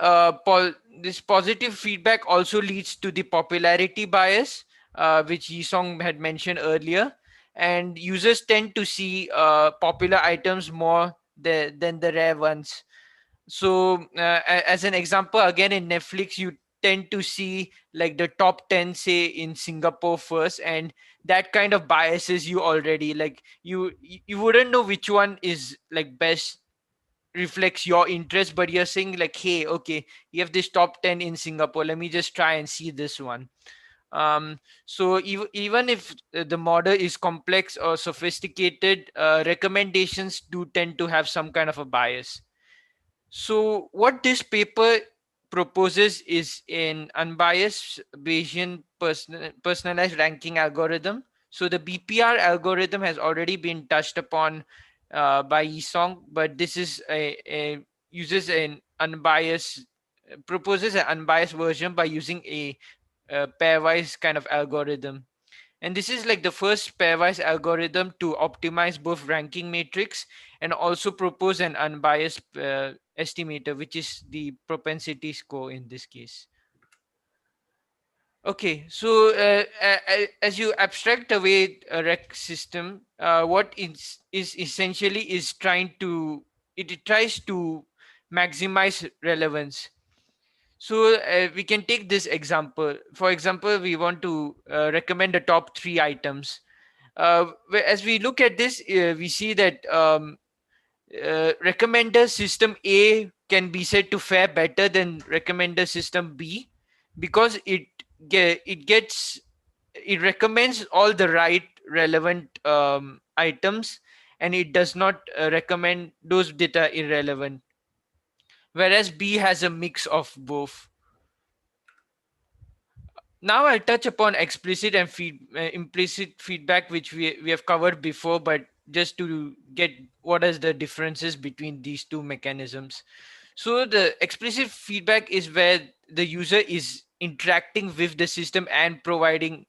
Speaker 3: this positive feedback also leads to the popularity bias, which Yisong had mentioned earlier. And users tend to see popular items more than the rare ones. So, as an example, again in Netflix, you tend to see like the top 10, say, in Singapore first, and that kind of biases you already. Like you wouldn't know which one is like best reflects your interest, but you're saying like, hey, okay, you have this top 10 in Singapore, let me just try and see this one. So even if the model is complex or sophisticated, recommendations do tend to have some kind of a bias. So what this paper proposes is an unbiased Bayesian personalized ranking algorithm. So the BPR algorithm has already been touched upon by Yisong, but this is uses an unbiased proposes an unbiased version by using a pairwise kind of algorithm. And this is like the first pairwise algorithm to optimize both ranking matrix and also propose an unbiased estimator, which is the propensity score in this case. Okay, so as you abstract away a rec system, what is essentially is trying to it tries to maximize relevance. So we can take this example. For example, we want to recommend the top 3 items. As we look at this, we see that recommender system A can be said to fare better than recommender system B because it recommends all the right relevant items, and it does not recommend those that are irrelevant, whereas B has a mix of both. Now I'll touch upon explicit and implicit feedback, which we have covered before, but just to get what is the differences between these two mechanisms. So the explicit feedback is where the user is interacting with the system and providing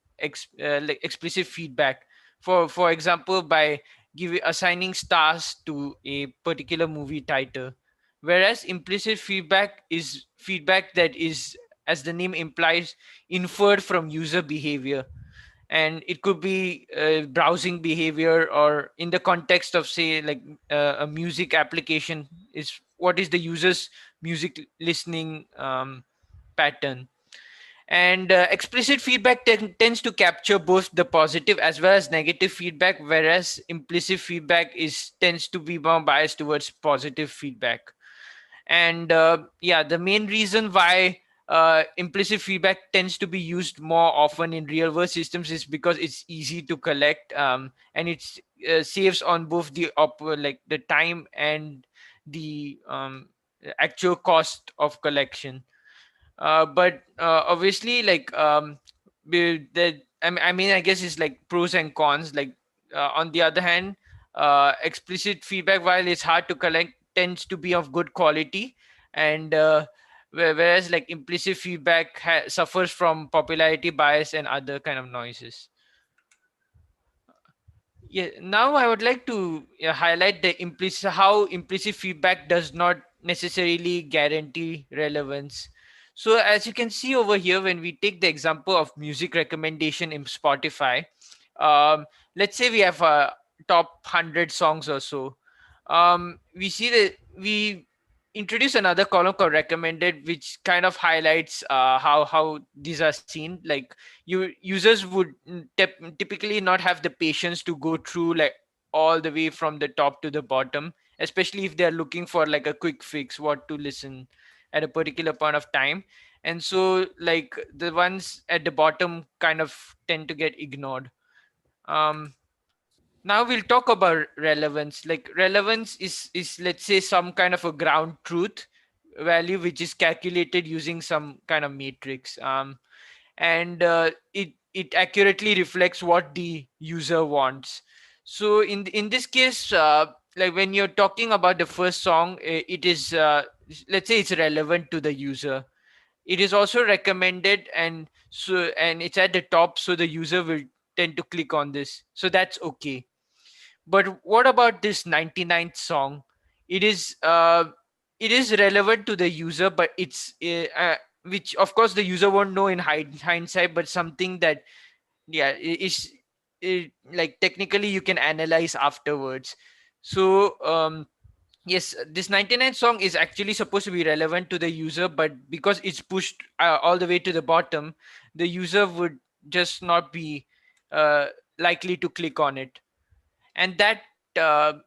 Speaker 3: like explicit feedback. For example, by assigning stars to a particular movie title, whereas implicit feedback is feedback that is, as the name implies, inferred from user behavior, and it could be browsing behavior, or in the context of, say, like a music application, is what is the user's music listening pattern. And explicit feedback tends to capture both the positive as well as negative feedback, whereas implicit feedback tends to be more biased towards positive feedback. And yeah, the main reason why implicit feedback tends to be used more often in real world systems is because it's easy to collect, and it saves on both like the time and the actual cost of collection. But obviously, like I mean, I guess it's like pros and cons. Like on the other hand, explicit feedback, while it's hard to collect, tends to be of good quality, and whereas like implicit feedback suffers from popularity bias and other kind of noises. Yeah, now I would like to highlight the how implicit feedback does not necessarily guarantee relevance. So as you can see over here, when we take the example of music recommendation in Spotify, let's say we have a top 100 songs or so. We see that we introduce another column called recommended, which kind of highlights how these are seen. Like, users would typically not have the patience to go through like all the way from the top to the bottom, especially if they're looking for like a quick fix what to listen at a particular point of time. And so like the ones at the bottom kind of tend to get ignored. Now we'll talk about relevance. Like, relevance is let's say some kind of a ground truth value which is calculated using some kind of matrix, and it accurately reflects what the user wants. So in this case, like when you're talking about the first song, it is let's say it's relevant to the user. It is also recommended, and it's at the top, so the user will tend to click on this, so that's okay. But what about this 99th song? It is it is relevant to the user, but it's which of course the user won't know in hindsight, but something that, yeah, is like technically you can analyze afterwards. So yes, this 99th song is actually supposed to be relevant to the user, but because it's pushed all the way to the bottom, the user would just not be likely to click on it, and that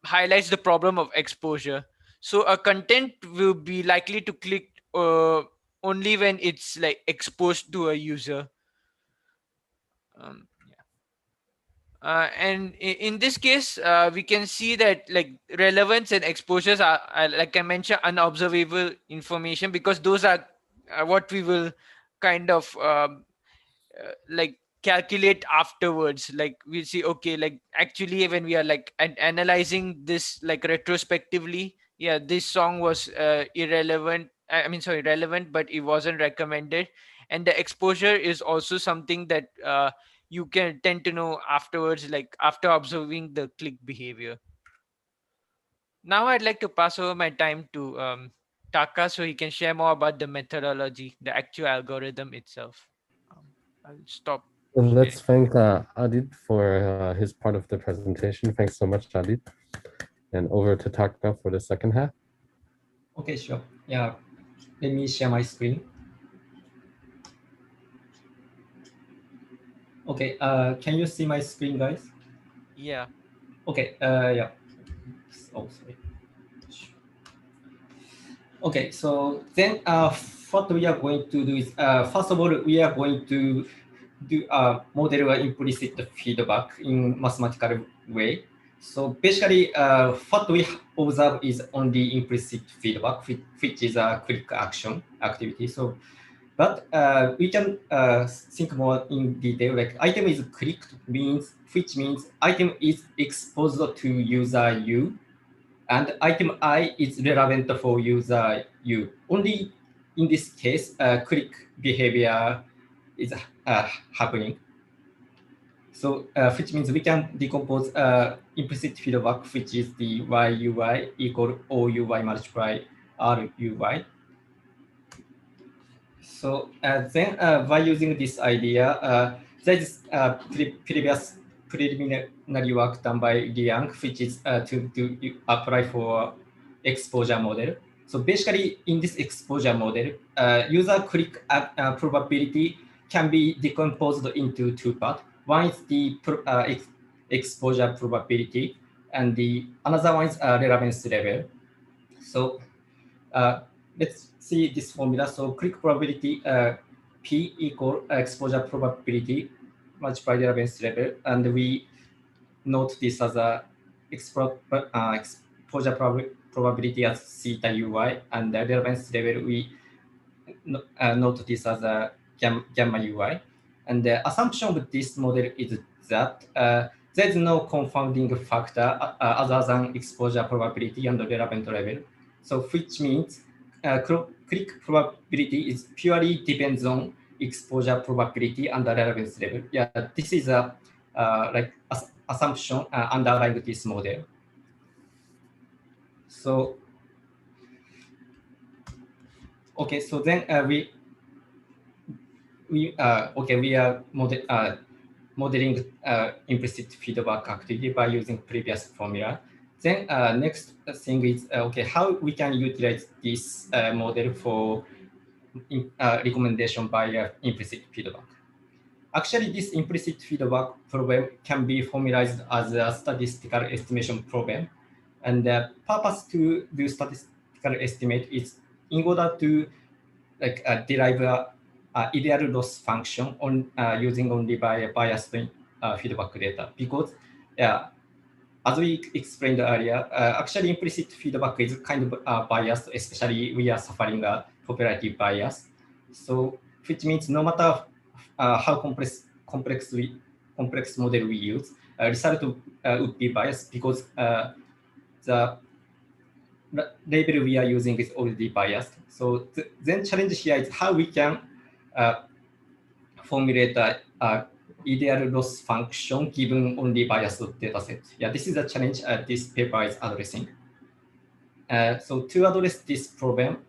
Speaker 3: highlights the problem of exposure. So a content will be likely to click only when it's like exposed to a user. Yeah. And in this case, we can see that like relevance and exposures are, like I mentioned, unobservable information, because those are what we will kind of like calculate afterwards. Like we see, okay, like actually when we are like analyzing this like retrospectively, yeah, this song was irrelevant, I mean sorry, relevant, but it wasn't recommended. And the exposure is also something that you can tend to know afterwards, like after observing the click behavior. Now I'd like to pass over my time to Taka, so he can share more about the methodology, the actual algorithm itself. I'll stop.
Speaker 1: And let's thank Aadit for his part of the presentation. Thanks so much, Aadit. And over to Taka for the second half.
Speaker 11: Okay, sure. Yeah, let me share my screen. Okay, can you see my screen, guys?
Speaker 3: Yeah.
Speaker 11: Okay, yeah. Oh, sorry. Okay, so then what we are going to do is, first of all, we are going to do a model implicit feedback in mathematical way. So basically, what we observe is only implicit feedback, which is a click action activity. So, but we can think more in detail. Like item is clicked which means item is exposed to user U, and item I is relevant for user U. Only in this case, click behavior is happening. So which means we can decompose implicit feedback, which is the YUI equal OUI multiply RUI. So then by using this idea, there is previous preliminary work done by Liang, which is to apply for exposure model. So basically, in this exposure model, user click probability can be decomposed into two parts. One is the exposure probability, and the another one is relevance level. So let's see this formula. So click probability P equal exposure probability multiplied relevance level, and we note this as a exposure probability as theta UI, and the relevance level we note this as a gamma UI. And the assumption of this model is that there is no confounding factor other than exposure probability and relevant level. So which means click probability is purely depends on exposure probability and the relevance level. Yeah, this is a like assumption underlying this model. So okay, so then we are modeling implicit feedback activity by using previous formula. Then next thing is how we can utilize this model for recommendation by implicit feedback. Actually, this implicit feedback problem can be formalized as a statistical estimation problem, and the purpose to do statistical estimate is in order to derive a ideal loss function on using only by biased feedback data, because as we explained earlier, actually implicit feedback is kind of biased, especially we are suffering a popularity bias. So which means no matter how complex model we use, result would be biased because the label we are using is already biased. So then challenge here is how we can formulate a ideal loss function given only biased dataset. Yeah, this is a challenge this paper is addressing. So to address this problem,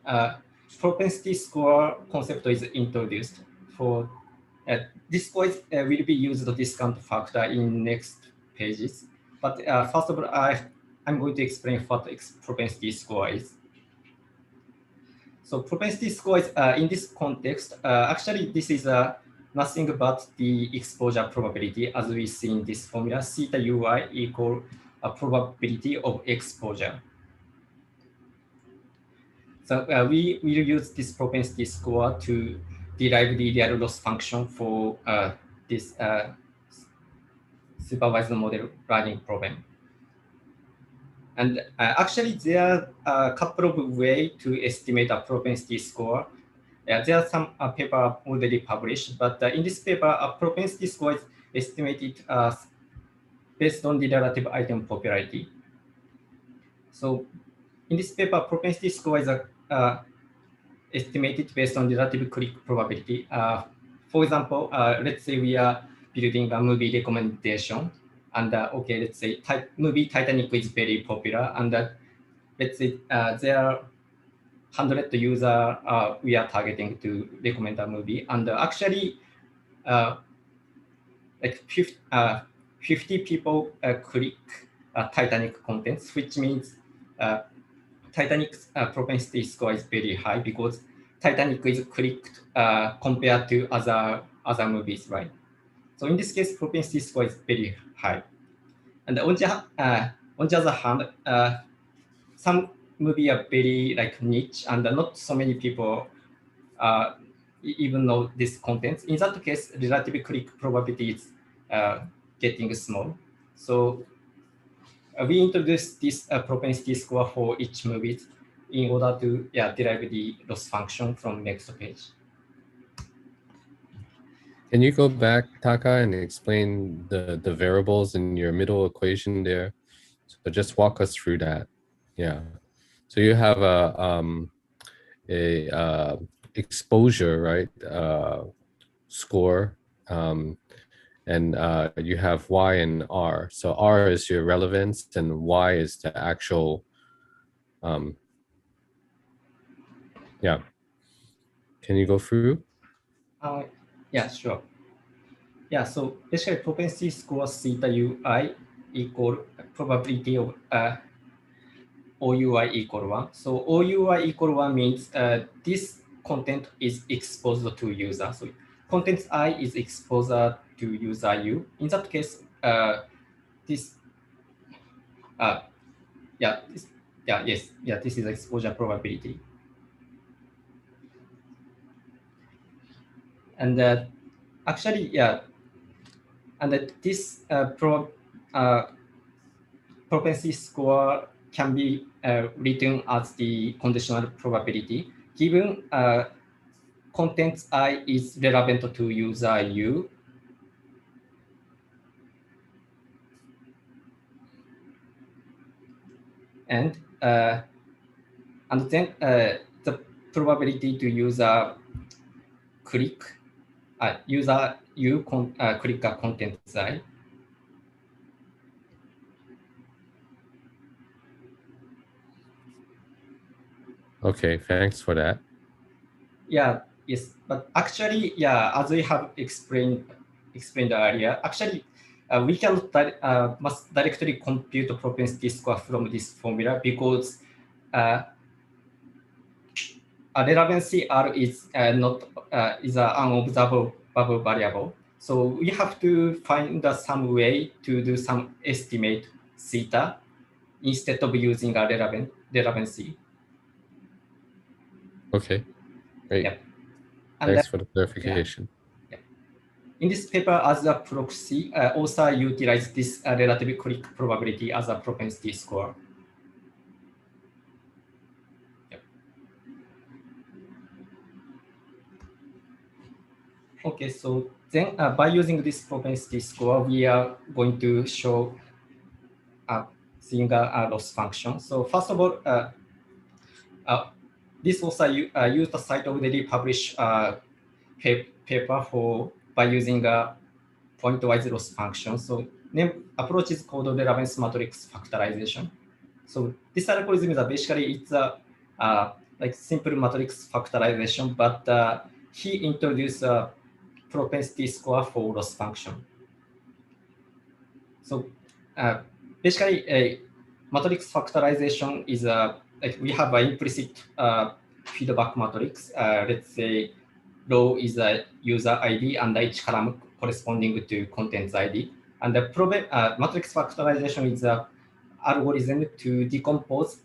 Speaker 11: propensity score concept is introduced. For this score will be used to discount factor in next pages. But first of all, I'm going to explain what propensity score is. So propensity score is in this context, actually this is nothing but the exposure probability as we see in this formula, theta UI equal a probability of exposure. So we will use this propensity score to derive the ideal loss function for this supervised model learning problem. And actually, there are a couple of ways to estimate a propensity score. There are some paper already published, but in this paper, a propensity score is estimated based on the relative item popularity. So in this paper, propensity score is estimated based on the relative click probability. For example, let's say we are building a movie recommendation, and let's say movie Titanic is very popular, and let's say there are 100 users we are targeting to recommend a movie, and actually like 50 people click Titanic contents, which means Titanic's propensity score is very high because Titanic is clicked compared to other movies, right? So in this case, propensity score is very high. And on the other hand, some movies are very like niche and not so many people even know this content. In that case, relative click probability is getting small. So we introduced this propensity score for each movie in order to derive the loss function from next page.
Speaker 1: Can you go back, Taka, and explain the variables in your middle equation there? So just walk us through that. Yeah. So you have a exposure, right? Score, and you have Y and R. So R is your relevance, and Y is the actual. Yeah. Can you go through?
Speaker 11: Yeah, sure. Yeah, so basically propensity score theta ui equal probability of OUI equal 1. So OUI equal 1 means this content is exposed to user. So content I is exposed to user U. In that case, this is exposure probability. And actually, and this propensity score can be written as the conditional probability given content I is relevant to user U. And then the probability to user click user U click a content I.
Speaker 1: Okay, thanks for that.
Speaker 11: Yeah, yes, but actually, as we have explained earlier, actually, we can must directly compute the propensity score from this formula because relevancy R is not is an unobservable variable. So we have to find some way to do some estimate theta instead of using a relevancy.
Speaker 1: Okay, great.
Speaker 11: Yep.
Speaker 1: Thanks for the clarification.
Speaker 11: Yeah. In this paper, as a proxy, author utilized this relative click probability as a propensity score. Yep. Okay, so then by using this propensity score, we are going to show a single loss function. So first of all, this author used the Saito already published paper by using a pointwise loss function. So name approach is called relevance matrix factorization. So this algorithm is basically it's a like simple matrix factorization, but he introduced a propensity score for loss function. So basically a matrix factorization is like we have an implicit feedback matrix. Let's say row is a user ID and each column corresponding to contents ID. And the matrix factorization is an algorithm to decompose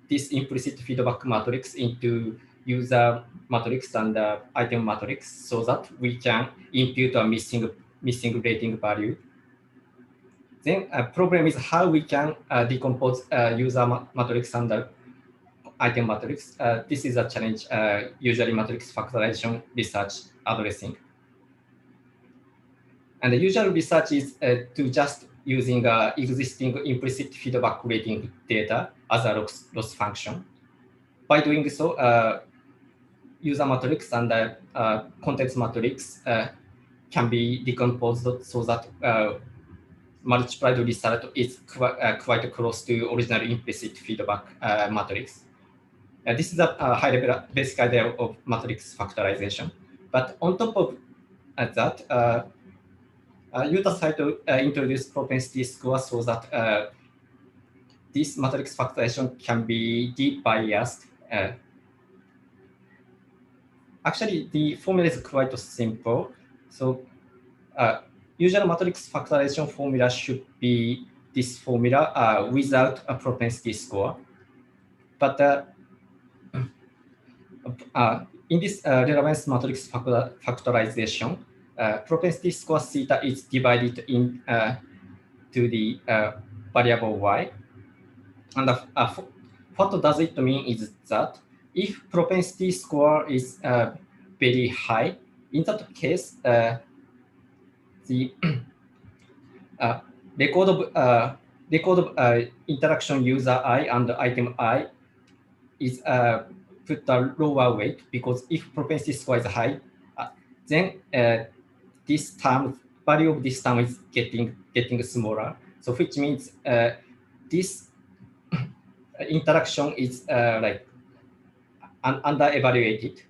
Speaker 11: this implicit feedback matrix into user matrix and item matrix so that we can impute a missing rating value. Then a problem is how we can decompose user matrix and item matrix. This is a challenge usually matrix factorization research addressing. And the usual research is to just using existing implicit feedback rating data as a loss function. By doing so, user matrix and context matrix can be decomposed so that multiplied result is quite close to original implicit feedback matrix. This is a high-level basic idea of matrix factorization. But on top of that Yuta Saito introduced propensity score so that this matrix factorization can be de-biased. Actually, the formula is quite simple. So usual matrix factorization formula should be this formula without a propensity score. But in this relevance matrix factorization, propensity score theta is divided in to the variable y. And what does it mean is that if propensity score is very high, in that case, the record of interaction user I and item I is put a lower weight, because if propensity score is high, then this term, value of this term is getting smaller. So which means this interaction is like under-evaluated.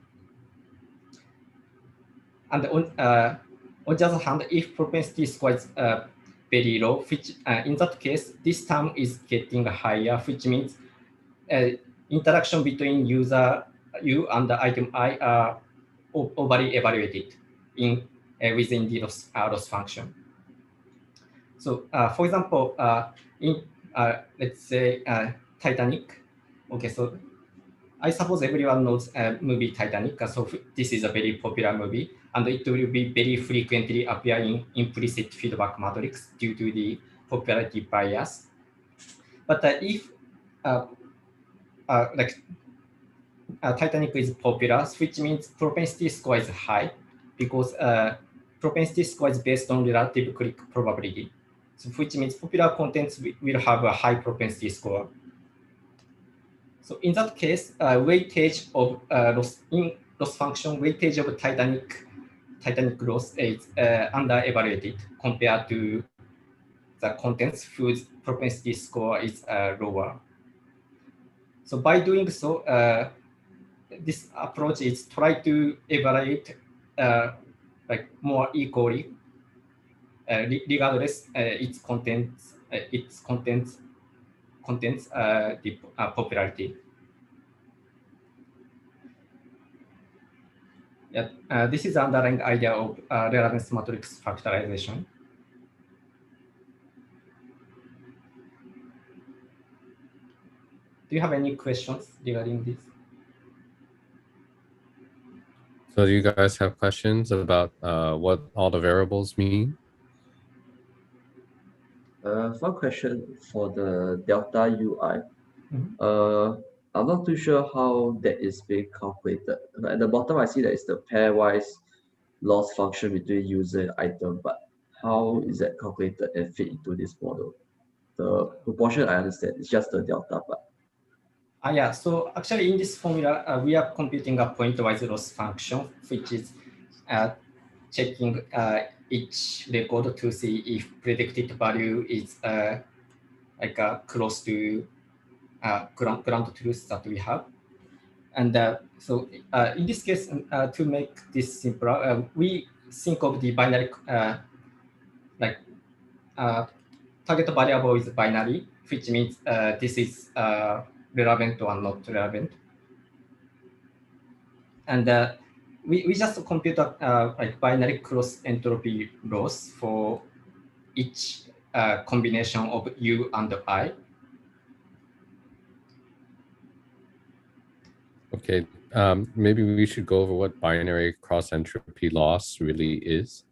Speaker 11: And on the other hand, if propensity score is very low, which in that case, this term is getting higher, which means interaction between user U and the item I are overly evaluated in within the loss function. So, for example, in let's say Titanic. Okay, so I suppose everyone knows movie Titanic. So this is a very popular movie, and it will be very frequently appear in implicit feedback matrix due to the popularity bias. But if like Titanic is popular, which means propensity score is high, because propensity score is based on relative click probability. So which means popular contents will have a high propensity score. So in that case, weightage of loss function, weightage of Titanic loss is under-evaluated compared to the contents whose propensity score is lower. So by doing so, this approach is try to evaluate like more equally, regardless its contents the popularity. Yeah, this is the underlying idea of relevance matrix factorization. Do you have any questions regarding this?
Speaker 1: So do you guys have questions about what all the variables mean?
Speaker 5: One question for the delta UI. I'm not too sure how that is being calculated. At the bottom, I see that it's the pairwise loss function between user and item, but how is that calculated and fit into this model? The proportion I understand, it's just the delta part.
Speaker 11: Yeah, so actually in this formula, we are computing a pointwise loss function, which is checking each record to see if predicted value is like close to ground truth that we have. And so in this case, to make this simpler, we think of the binary, like target variable is binary, which means this is relevant or not relevant. And we just compute like binary cross entropy loss for each combination of U and I.
Speaker 1: Okay, maybe we should go over what binary cross entropy loss really is.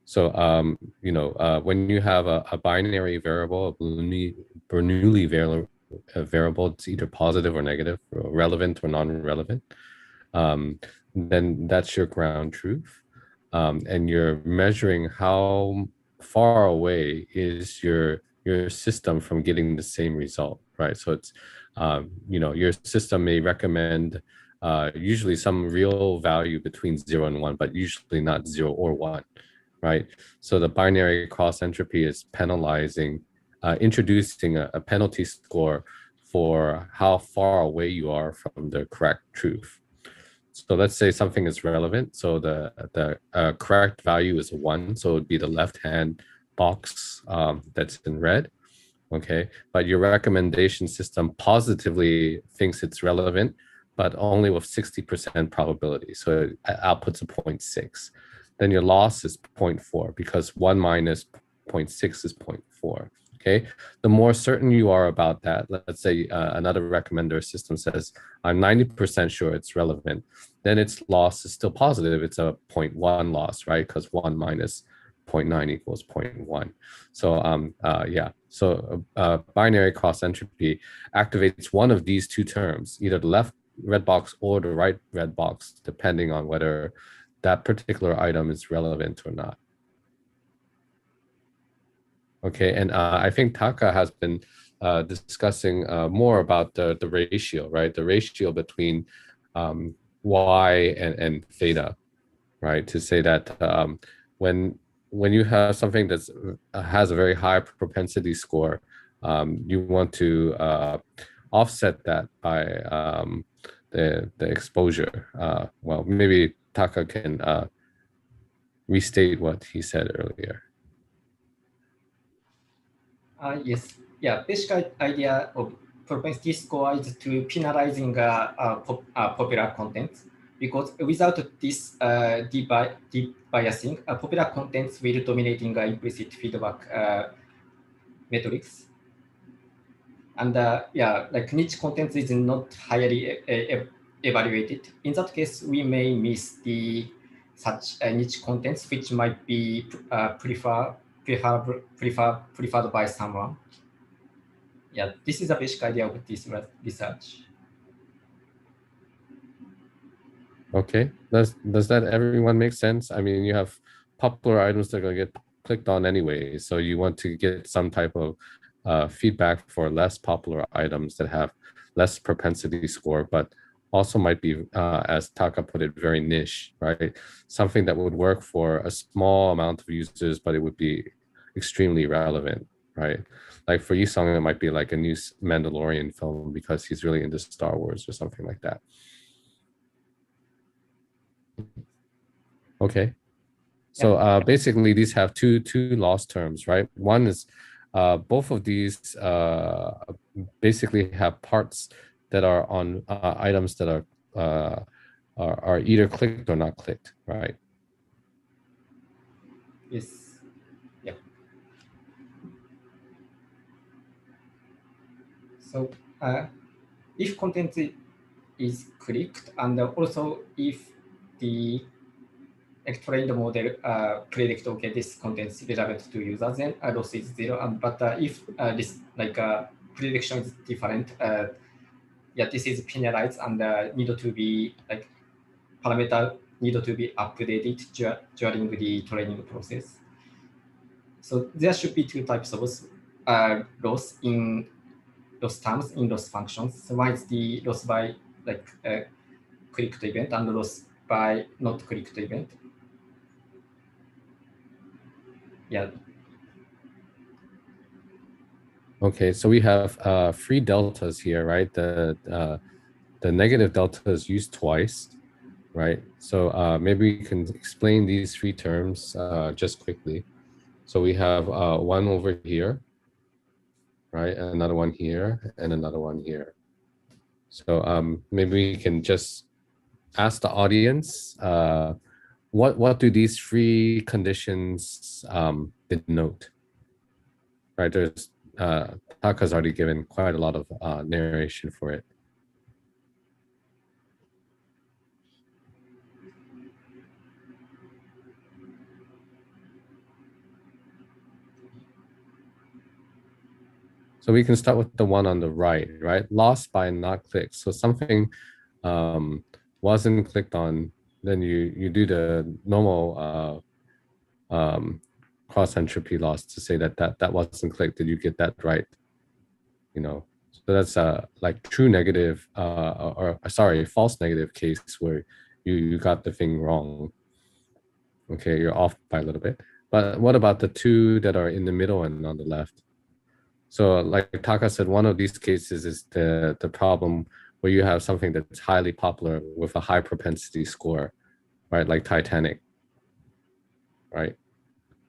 Speaker 1: So, you know, when you have a binary variable, a Bernoulli variable, it's either positive or negative, or relevant or non-relevant, then that's your ground truth. And you're measuring how far away is your system from getting the same result, right? So it's, you know, your system may recommend usually some real value between 0 and 1, but usually not 0 or 1. Right, so the binary cross entropy is penalizing, introducing a penalty score for how far away you are from the correct truth. So let's say something is relevant. So the correct value is 1. So it would be the left-hand box that's in red. Okay, but your recommendation system positively thinks it's relevant, but only with 60% probability. So it outputs a 0.6. Then your loss is 0.4 because 1 minus 0.6 is 0.4. Okay, the more certain you are about that, let's say another recommender system says, I'm 90% sure it's relevant, then its loss is still positive. It's a 0.1 loss, right? Because 1 minus 0.9 equals 0.1. So yeah, so binary cross entropy activates one of these two terms, either the left red box or the right red box, depending on whether that particular item is relevant or not. Okay, and I think Taka has been discussing more about the ratio, right? The ratio between y and theta, right? To say that when you have something that has a very high propensity score, you want to offset that by the exposure. Well, maybe Taka can restate what he said earlier.
Speaker 11: Yes, yeah, basic idea of propensity score is to penalizing popular content, because without this deep biasing, popular contents will dominating implicit feedback metrics. And yeah, like niche content is not highly evaluated. In that case, we may miss the such niche contents which might be preferred by someone. Yeah, this is the basic idea of this research.
Speaker 1: Okay, does that everyone make sense? I mean, you have popular items that are going to get clicked on anyway, so you want to get some type of feedback for less popular items that have less propensity score, but also might be, as Taka put it, very niche, right? Something that would work for a small amount of users, but it would be extremely relevant, right? Like for Yisong, it might be like a new Mandalorian film because he's really into Star Wars or something like that. Okay, so basically these have two loss terms, right? One is both of these basically have parts that are on items that are either clicked or not clicked, right?
Speaker 11: Yes. Yeah. So if content is clicked, and also if the trained model predict, okay, this content is relevant to users, then loss is 0. But if this prediction is different, yeah, this is penalized and need to be like parameter need to be updated during the training process. So there should be two types of loss in loss terms in loss functions. So one is the loss by like clicked event and loss by not clicked event. Yeah.
Speaker 1: Okay, so we have 3 deltas here, right? The negative delta is used twice, right? So maybe we can explain these 3 terms just quickly. So we have one over here, right? And another one here, and another one here. So maybe we can just ask the audience, what do these 3 conditions denote? Right, there's Taka's already given quite a lot of narration for it. So we can start with the one on the right, right? Lost by not clicked. So something wasn't clicked on, then you do the normal cross entropy loss to say that wasn't clicked. Did you get that right? You know, so that's like true negative or sorry, false negative case where you got the thing wrong. Okay, you're off by a little bit. But what about the 2 that are in the middle and on the left? So like Taka said, one of these cases is the problem where you have something that's highly popular with a high propensity score, right? Like Titanic, right?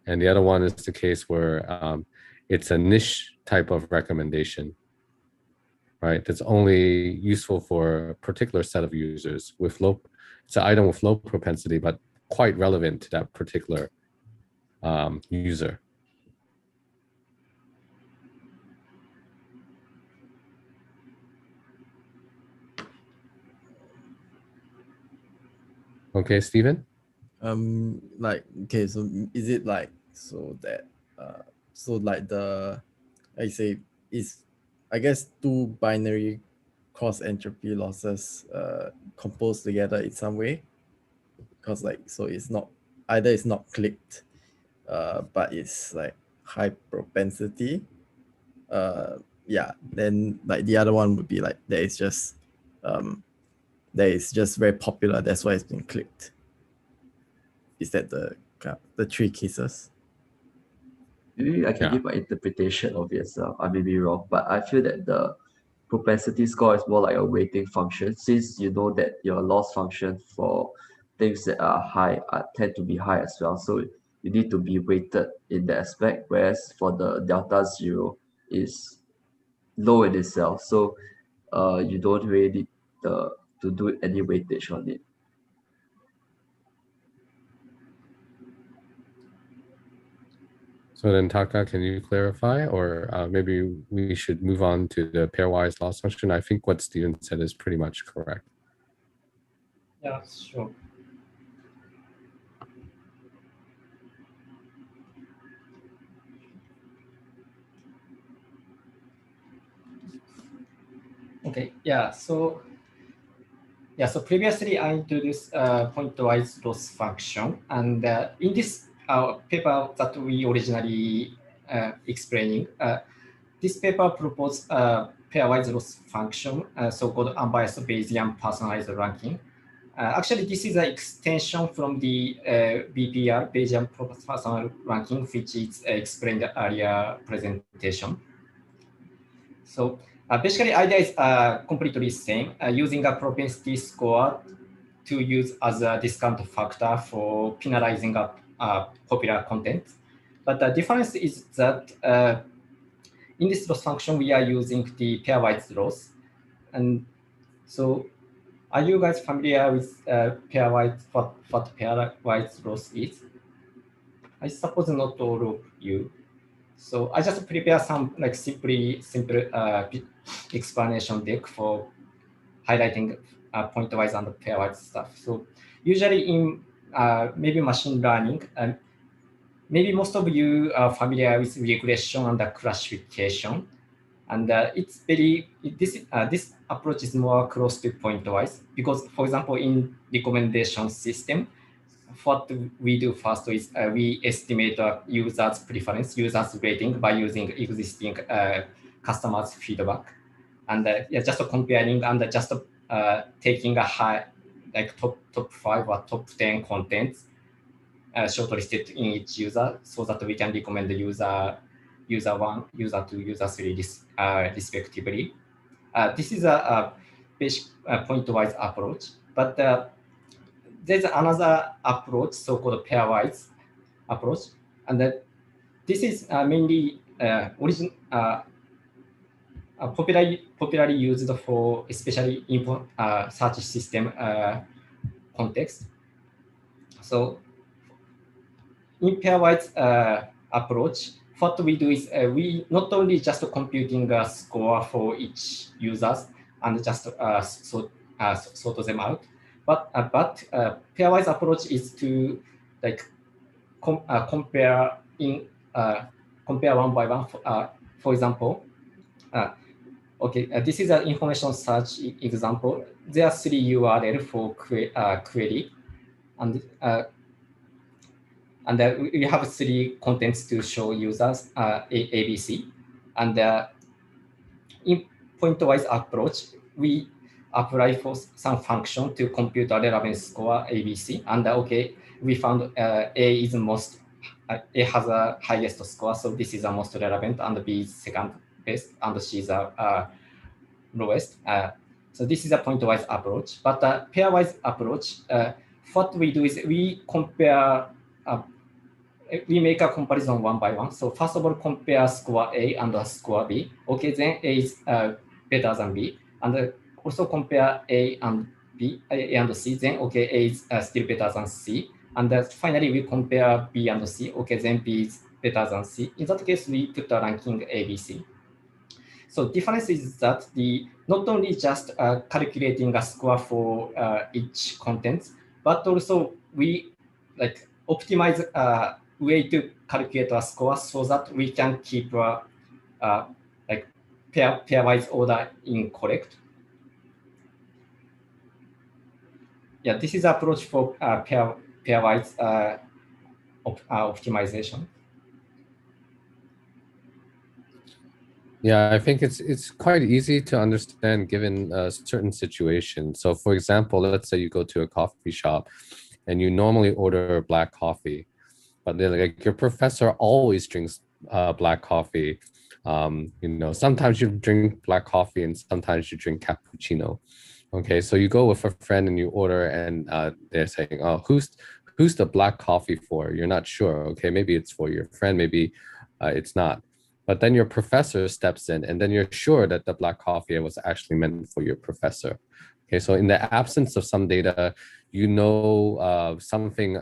Speaker 1: And the other one is the case where it's a niche type of recommendation, right? That's only useful for a particular set of users with low, it's an item with low propensity, but quite relevant to that particular user. Okay, Stephen?
Speaker 12: Like, okay, so is it like, so that, so like the, I say, is, I guess, two binary cross entropy losses composed together in some way? Because like, so it's not, either it's not clicked, but it's like high propensity. Yeah, then like the other one would be like, that is just very popular, that's why it's been clicked. Is that the three cases?
Speaker 5: Maybe I can give my interpretation of it. I may be wrong, but I feel that the propensity score is more like a weighting function, since you know that your loss function for things that are high tend to be high as well. So you need to be weighted in that aspect, whereas for the delta zero is low in itself. So you don't really need to do any weightage on it.
Speaker 1: So then Taka, can you clarify, or maybe we should move on to the pairwise loss function? I think what Steven said is pretty much correct.
Speaker 11: Yeah, sure. Okay, yeah, so previously I introduced pointwise loss function, and in this paper that we originally explaining, this paper proposed pairwise loss function, so-called unbiased Bayesian personalized ranking. Actually, this is an extension from the BPR, Bayesian personal ranking, which is explained earlier presentation. So basically, idea is completely same, using a propensity score to use as a discount factor for penalizing popular content. But the difference is that in this loss function, we are using the pairwise loss. And so are you guys familiar with pairwise, what pairwise loss is? I suppose not all of you. So I just prepare some like simple explanation deck for highlighting pointwise and pairwise stuff. So usually in maybe machine learning, maybe most of you are familiar with regression and classification. And it's very, this approach is more close to pointwise because, for example, in recommendation system, what we do first is we estimate a user's preference, user's rating by using existing customers' feedback. And just comparing and just taking a high, like top 5 or top 10 contents shortlisted in each user so that we can recommend the user 1, user 2, user 3 respectively. This is a basic pointwise approach, but there's another approach, so-called pairwise approach, and this is mainly popularly used for especially in search system context. So in pairwise approach, what we do is we not only just computing a score for each users and just sort them out, but pairwise approach is to like compare one by one. For example, okay, this is an information search example. There are 3 URL for query, and we have 3 contents to show users ABC. And in pointwise approach, we apply for some function to compute a relevance score ABC. And okay, we found A is most, A has a highest score, so this is the most relevant, and B is second best, and C is the lowest. So this is a pointwise approach. But the pairwise approach, what we do is we compare, we make a comparison one by one. So first of all, compare score A and score B. Okay, then A is better than B. And also compare A and B, A and C. Then, okay, A is still better than C. And finally, we compare B and C. Okay, then B is better than C. In that case, we put a ranking A, B, C. So difference is that the not only just calculating a score for each content, but also we like optimize a way to calculate a score so that we can keep like pairwise order incorrect. Yeah, this is approach for pairwise optimization.
Speaker 1: Yeah, I think it's quite easy to understand given a certain situation. So for example, let's say you go to a coffee shop and you normally order black coffee, but then like your professor always drinks black coffee. You know, sometimes you drink black coffee and sometimes you drink cappuccino. Okay, so you go with a friend and you order and they're saying, oh, who's the black coffee for? You're not sure. Okay, maybe it's for your friend, maybe it's not. But then your professor steps in and then you're sure that the black coffee was actually meant for your professor. Okay, so in the absence of some data, you know something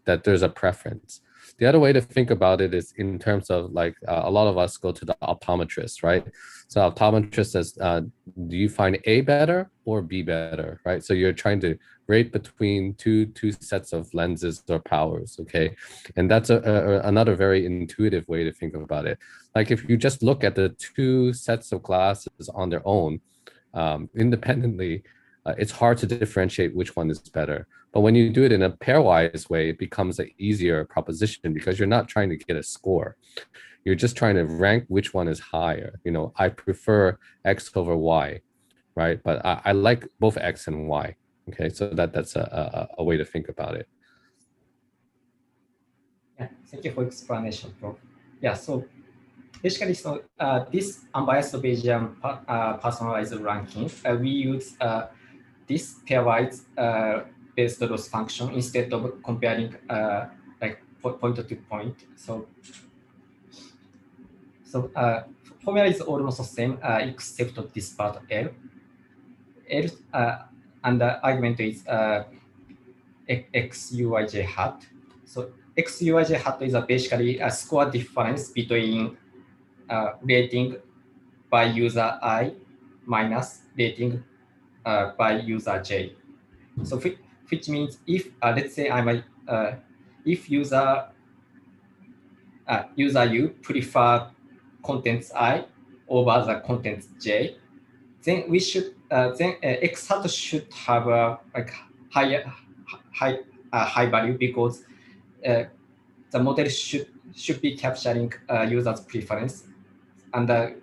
Speaker 1: that there's a preference. The other way to think about it is in terms of like a lot of us go to the optometrist, right? So optometrist says, do you find A better or B better, right? So you're trying to rate between two sets of lenses or powers, okay? And that's another very intuitive way to think about it. Like if you just look at the two sets of glasses on their own, independently, it's hard to differentiate which one is better. But when you do it in a pairwise way, it becomes an easier proposition because you're not trying to get a score. You're just trying to rank which one is higher. You know, I prefer X over Y, right? But I like both X and Y. Okay, so that's a way to think about it.
Speaker 11: Yeah, thank you for explanation, Prof. Yeah, so basically, so this unbiased Bayesian personalized ranking, we use this pairwise based loss function instead of comparing like point to point. So formula is almost the same except this part L. And the argument is XUIJ hat. So XUIJ hat is basically a score difference between rating by user I minus rating by user J. So which means if let's say I'm a if user U prefer contents I over the contents J, then we should then X hat should have a like high value because the model should be capturing user's preference, and the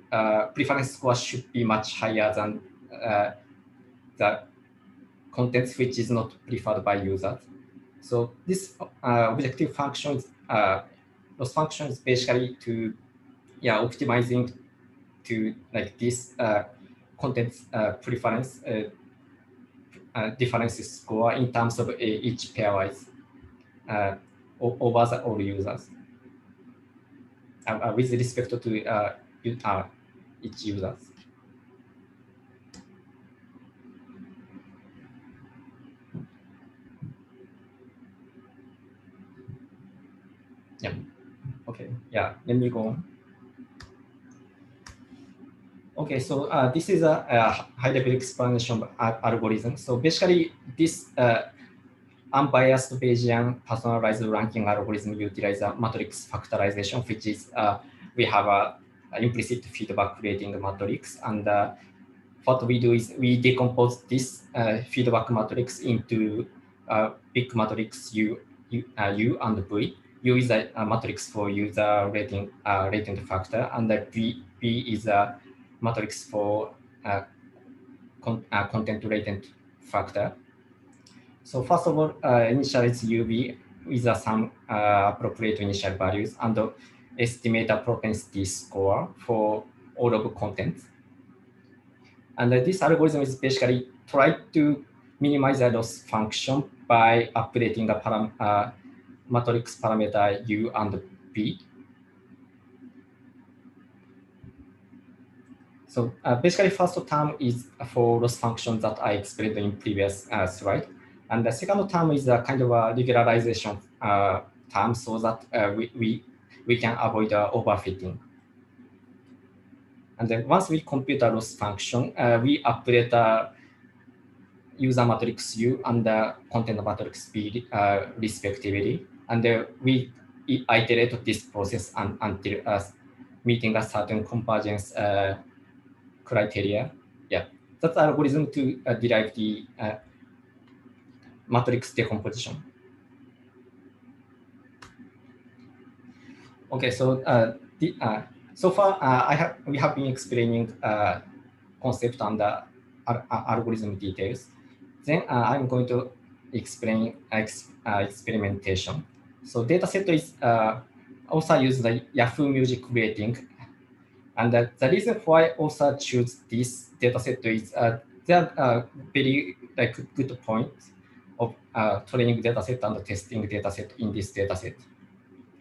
Speaker 11: preference score should be much higher than the contents which is not preferred by users. So this objective function, loss function is basically to optimizing to like this content preference difference score in terms of each pairwise over the all users with respect to each users. Yeah. Okay. Yeah. Let me go on. Okay. So this is a high-level explanation of algorithm. So basically, this unbiased Bayesian personalized ranking algorithm utilizes a matrix factorization, which is we have a implicit feedback creating matrix, and what we do is we decompose this feedback matrix into big matrix U and V. U is a matrix for user rating factor, and the V is a matrix for content rating factor. So first of all, initialize UV with some appropriate initial values and estimate a propensity score for all of content. And this algorithm is basically try to minimize the loss function by updating the matrix parameter U and V. So basically, first term is for loss function that I explained in previous slide. And the second term is a kind of a regularization term so that we can avoid overfitting. And then once we compute the loss function, we update the user matrix U and the content matrix V respectively. And we iterate this process until meeting a certain convergence criteria. Yeah, that's the algorithm to derive the matrix decomposition. Okay, so so far we have been explaining concept and the algorithm details. Then I'm going to explain experimentation. So dataset is also use the Yahoo Music rating. And the reason why I also choose this dataset is there are very good points of training dataset and testing dataset in this dataset.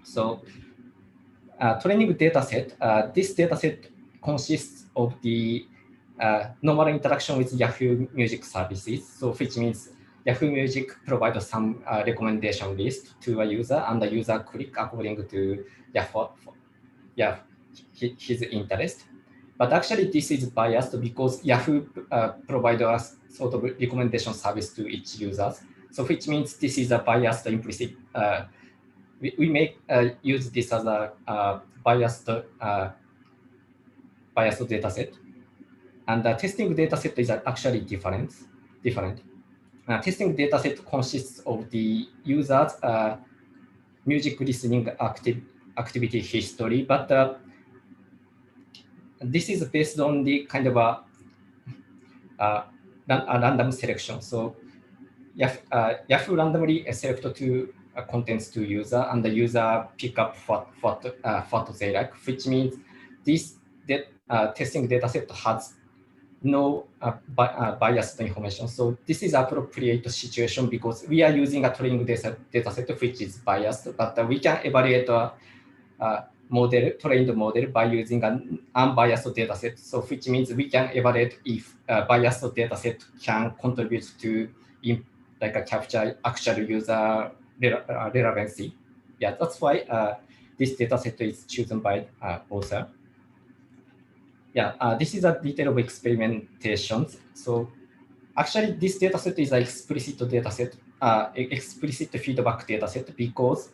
Speaker 11: So training dataset, this dataset consists of the normal interaction with Yahoo Music services. So which means Yahoo Music provides some recommendation list to a user, and the user click according to his interest. But actually, this is biased because Yahoo provides us sort of recommendation service to each user. So which means this is a biased implicit. We may use this as a biased dataset. And the testing dataset is actually different. Testing dataset consists of the user's music listening activity history, but this is based on the kind of a random selection. So Yahoo randomly select two contents to user, and the user pick up what they like, which means this testing dataset has no biased information. So this is appropriate situation because we are using a training dataset which is biased, but we can evaluate a trained model by using an unbiased dataset. So which means we can evaluate if a biased dataset can contribute to capture actual user relevancy. Yeah, that's why this dataset is chosen by author. Yeah, this is a detail of experimentations. So actually, this dataset is an explicit dataset, explicit feedback dataset, because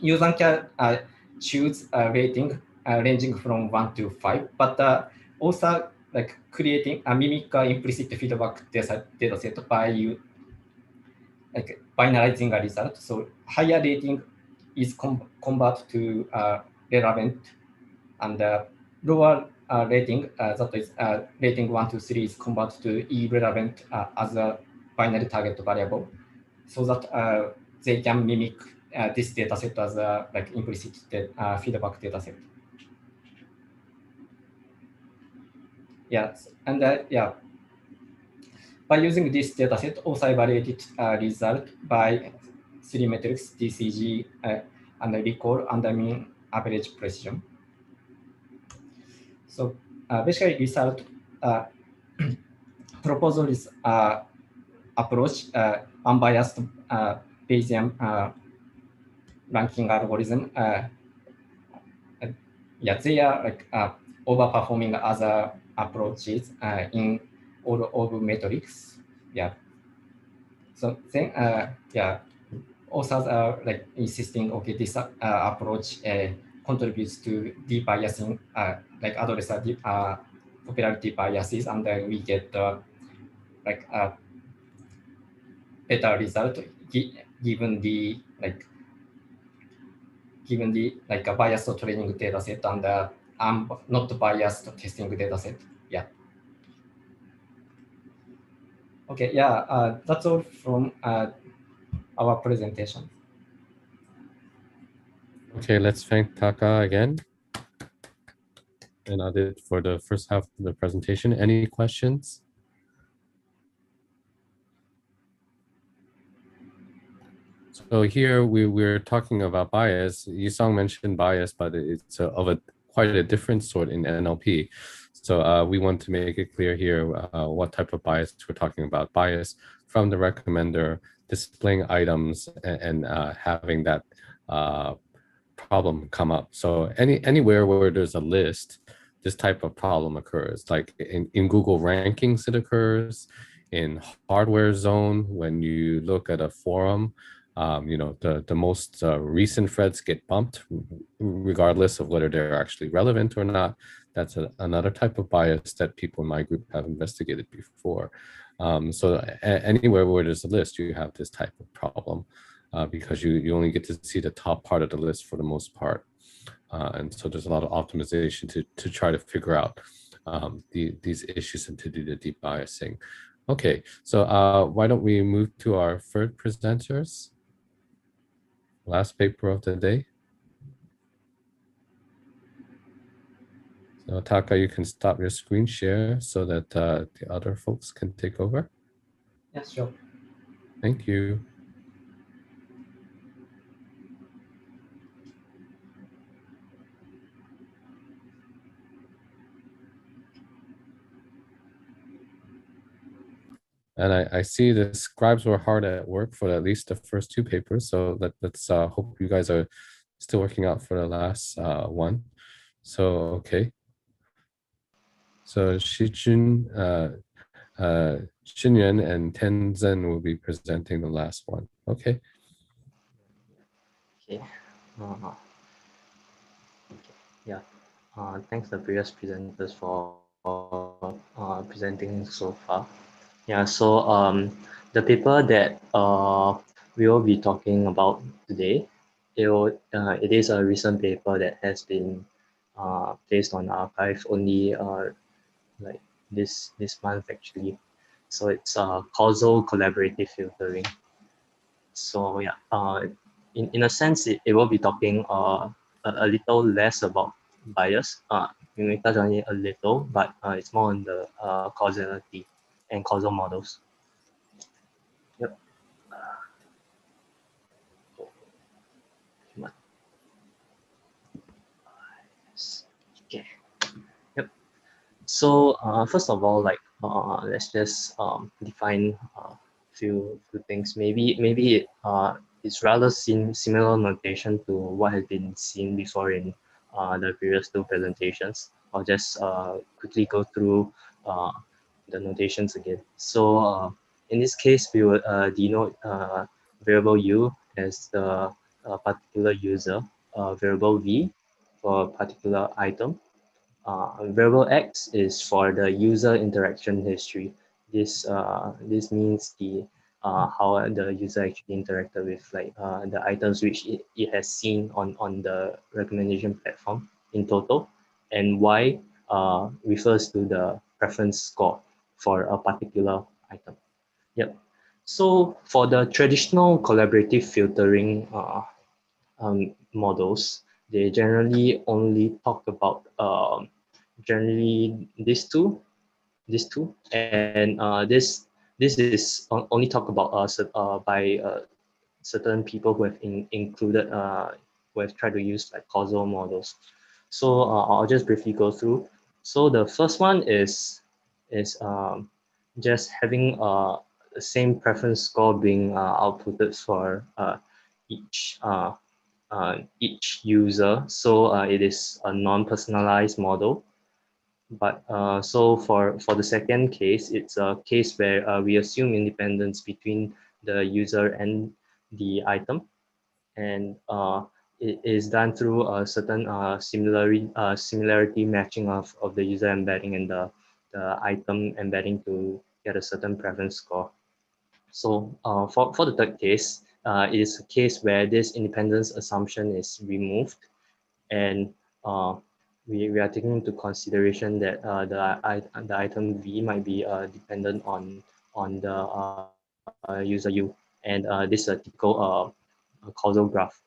Speaker 11: user can choose a rating ranging from 1 to 5, but also creating a mimic implicit feedback dataset by binarizing a result. So higher rating is converted to relevant, and lower rating, that is rating 1 to 3, is converted to irrelevant as a binary target variable, so that they can mimic this dataset as a implicit feedback dataset. Yeah, and by using this dataset, also evaluated result by 3 metrics: DCG, and recall, and mean average precision. So basically, result proposal is approach unbiased Bayesian ranking algorithm. Yeah, they are overperforming other approaches in all of metrics. Yeah. So then, authors are insisting, okay, this approach contributes to debiasing, address popularity biases, and then we get better result given the a biased training dataset and not biased testing dataset. Yeah. Okay. Yeah. That's all from our presentation.
Speaker 1: Okay, let's thank Taka again and Aadit for the first half of the presentation. Any questions? So here we're talking about bias. Yisong mentioned bias, but it's of quite a different sort in NLP. So we want to make it clear here what type of bias we're talking about. Bias from the recommender, displaying items and having that problem come up. So anywhere where there's a list, this type of problem occurs. Like in Google rankings, it occurs. In hardware zone, when you look at a forum, the most recent threads get bumped regardless of whether they're actually relevant or not. That's another type of bias that people in my group have investigated before. So anywhere where there's a list, you have this type of problem because you only get to see the top part of the list for the most part. And so there's a lot of optimization to try to figure out these issues and to do the deep biasing. Okay, so why don't we move to our third presenters? Last paper of the day. So Taka, you can stop your screen share so that the other folks can take over.
Speaker 11: Yes, sure.
Speaker 1: Thank you. And I see the scribes were hard at work for at least the first two papers. So let's hope you guys are still working out for the last one. So, okay. So Qi Xun, Xinyuan and Zhen will be presenting the last one. Okay.
Speaker 7: Okay. Yeah. Thanks the previous presenters for presenting so far. Yeah, so the paper that we will be talking about today, it is a recent paper that has been placed on ArXiv only like this month actually. So it's causal collaborative filtering. So yeah, in a sense, it will be talking a little less about bias. We may touch on it a little, but it's more on the causality and causal models. Yep. Okay. Yep. So first of all, like let's just define a few things. Maybe it's rather similar notation to what has been seen before in the previous two presentations. I'll just quickly go through the notations again. So in this case, we will denote variable u as the particular user, variable v for a particular item. Variable x is for the user interaction history. This means the how the user actually interacted with like the items which it has seen on the recommendation platform in total, and y refers to the preference score for a particular item. Yep. So for the traditional collaborative filtering models, they generally only talk about generally these two, and this is only talk about by certain people who have included who have tried to use like causal models. So I'll just briefly go through. So the first one is just having the same preference score being outputted for each user. So it is a non-personalized model. But so for the second case, it's a case where we assume independence between the user and the item, and it is done through a certain similarity matching of the user embedding and the item embedding to get a certain preference score. So for the third case, it is a case where this independence assumption is removed, and we are taking into consideration that the item V might be dependent on the user U, and this is a typical causal graph.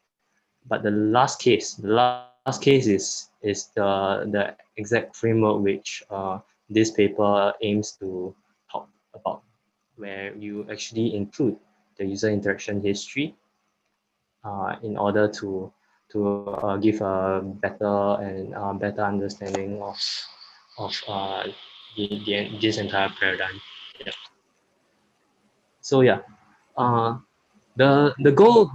Speaker 7: But the last case is the exact framework which this paper aims to talk about, where you actually include the user interaction history in order to give a better understanding of this entire paradigm. Yeah. So yeah, the goal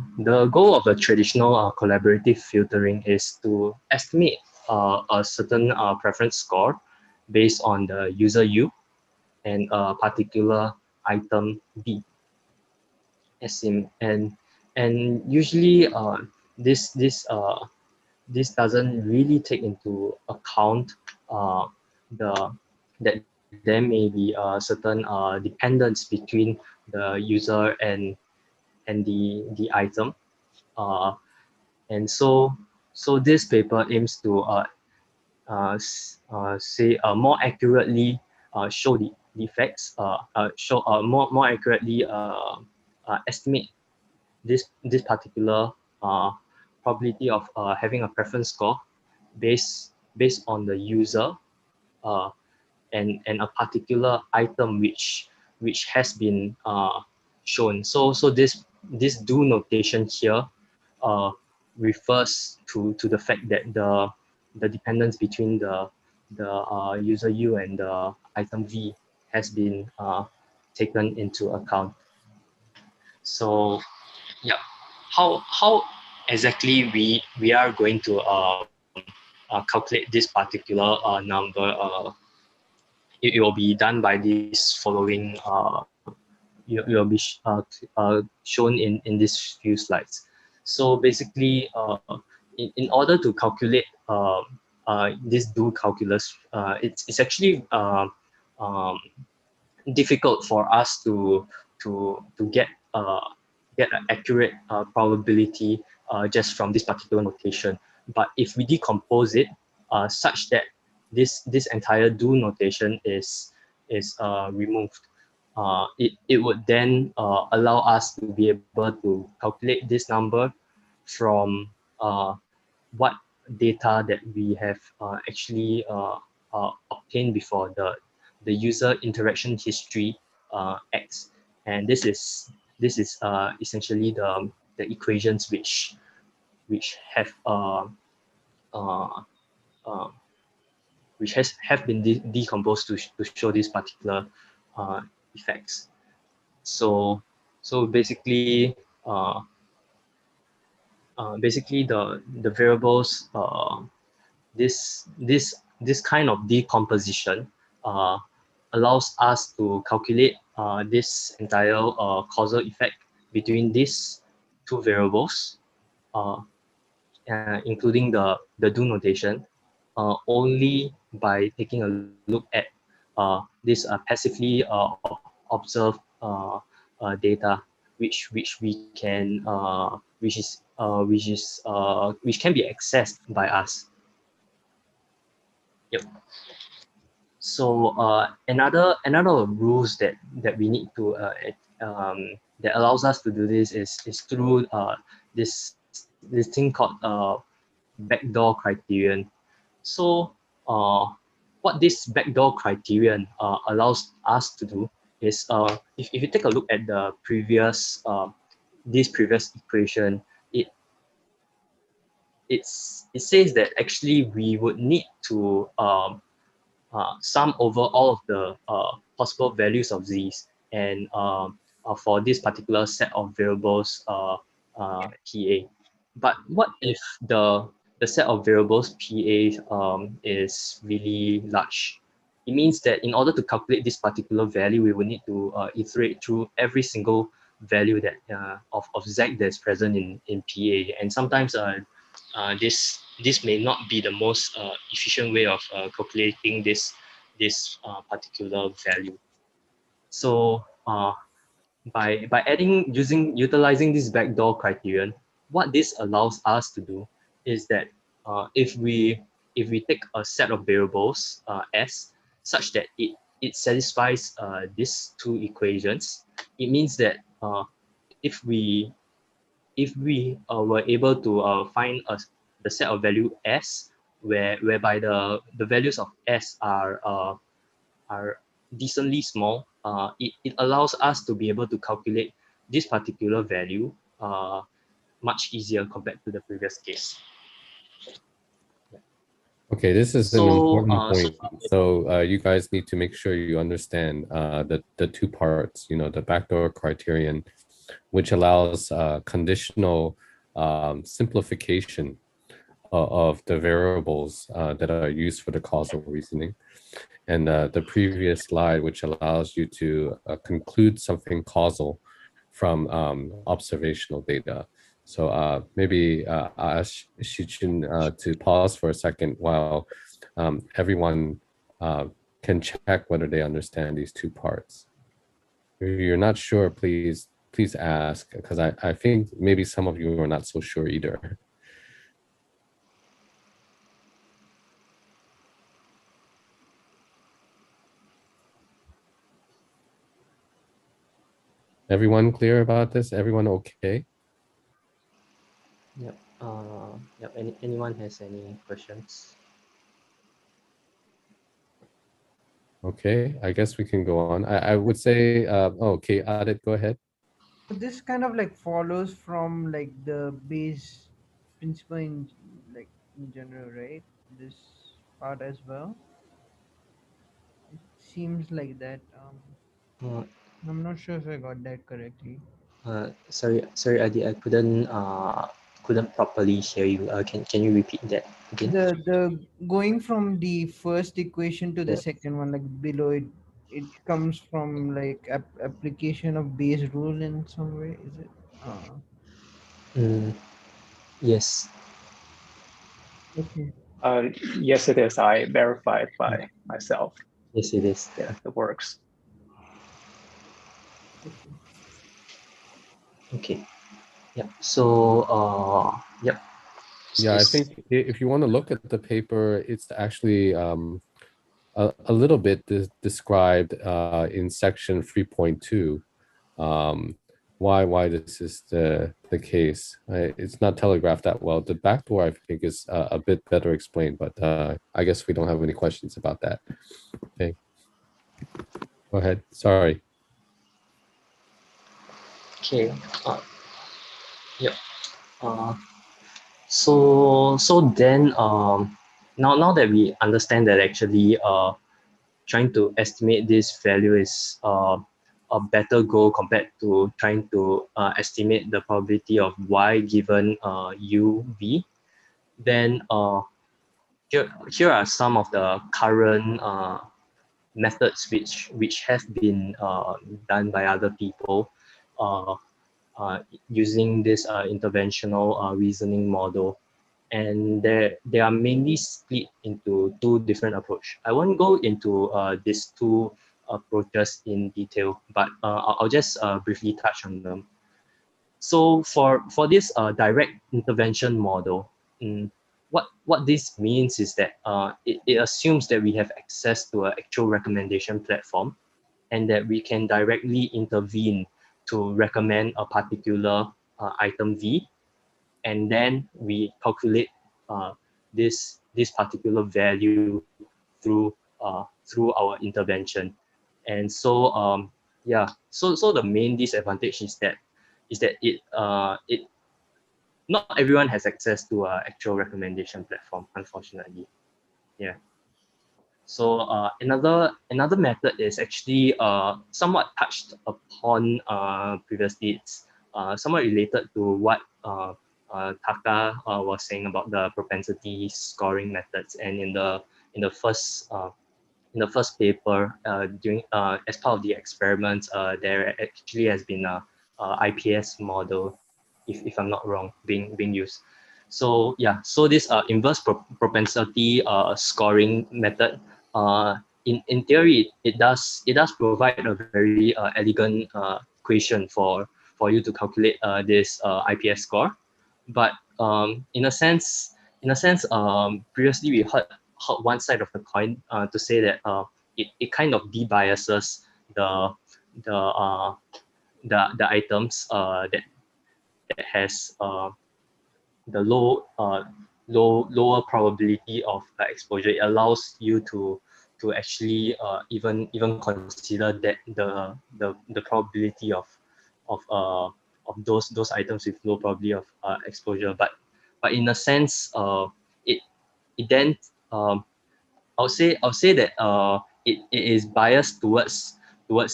Speaker 7: of the traditional collaborative filtering is to estimate a certain preference score based on the user U and a particular item B. And usually this doesn't really take into account that there may be a certain dependence between the user and the item, and so this paper aims to say more accurately show the effects, show more accurately estimate this particular probability of having a preference score based on the user uh, and a particular item which has been shown. So this do notation here refers to the fact that the dependence between the user U and the item V has been taken into account. So yeah, how exactly we are going to calculate this particular number? It will be done by this following. It will be shown in these few slides. So basically, in order to calculate this do calculus, it's actually um, difficult for us to get an accurate probability just from this particular notation. But if we decompose it such that this entire do notation is removed, it would then allow us to be able to calculate this number from what data that we have actually obtained before, the user interaction history X, and this is essentially the equations which have which have been decomposed to show these particular effects. So basically the variables, this kind of decomposition allows us to calculate this entire causal effect between these two variables, including the do notation, only by taking a look at this passively observed data, which we can which can be accessed by us. Yep. So another rules that we need to that allows us to do this is through this thing called backdoor criterion. So what this backdoor criterion allows us to do is if you take a look at the previous this previous equation, it says that actually we would need to sum over all of the possible values of these, and for this particular set of variables PA. But what if the set of variables PA is really large? It means that in order to calculate this particular value, we will need to iterate through every single value that of Z that's present in PA, and sometimes this may not be the most efficient way of calculating this particular value. So by utilizing this backdoor criterion, what this allows us to do is that if we take a set of variables S such that it satisfies these two equations, it means that if we were able to find the set of value S whereby the values of S are decently small, it allows us to be able to calculate this particular value much easier compared to the previous case.
Speaker 1: Okay, this is an
Speaker 7: So,
Speaker 1: important point. So you guys need to make sure you understand the two parts, you know, the backdoor criterion, which allows conditional simplification of the variables that are used for the causal reasoning. And the previous slide, which allows you to conclude something causal from observational data. So maybe I'll ask Qi Xun to pause for a second while everyone can check whether they understand these two parts. If you're not sure, please ask, because I think maybe some of you are not so sure either. Everyone clear about this? Everyone okay?
Speaker 7: Yep. Yep. Anyone has any questions?
Speaker 1: Okay, I guess we can go on. I would say, okay, Aadit, go ahead.
Speaker 13: This kind of like follows from like the base principle in like in general, right? This part as well. It seems like that. I'm not sure if I got that correctly.
Speaker 7: Sorry, Aadit, I couldn't properly hear you. Can you repeat that again?
Speaker 13: The going from the first equation to the second one, like below it, it comes from like application of base rule in some way. Is it?
Speaker 7: Yes.
Speaker 13: Okay.
Speaker 14: Yes, it is. I verified by myself.
Speaker 7: Yes, it is.
Speaker 14: Yeah, it works.
Speaker 7: Okay. Yep. So, yep.
Speaker 1: Yeah, I think if you want to look at the paper, it's actually a little bit described in section 3.2. Why this is the case. It's not telegraphed that well. The backdoor, I think, is a bit better explained, but I guess we don't have any questions about that. Okay. Go ahead. Sorry.
Speaker 7: Okay. Yep. So then now that we understand that actually trying to estimate this value is a better goal compared to trying to estimate the probability of y given u v, then here are some of the current methods which have been done by other people using this interventional reasoning model. And they are mainly split into two different approaches. I won't go into these two approaches in detail, but I'll just briefly touch on them. So for this direct intervention model, what this means is that it assumes that we have access to an actual recommendation platform and that we can directly intervene to recommend a particular item V, and then we calculate this particular value through our intervention. And so yeah, so the main disadvantage is that it not everyone has access to an actual recommendation platform, unfortunately. Yeah. So another method is actually somewhat touched upon previously. It's somewhat related to what Taka was saying about the propensity scoring methods. And in the first paper during as part of the experiments, there actually has been a IPS model, if I'm not wrong, being used. So yeah, so this inverse propensity scoring method, in theory, it does provide a very elegant equation for you to calculate this IPS score. But in a sense, previously we heard one side of the coin to say that it kind of debiases the items that has the lower probability of exposure. It allows you to actually even consider that the probability of those items with low probability of exposure. But in a sense, it then I'll say that it is biased towards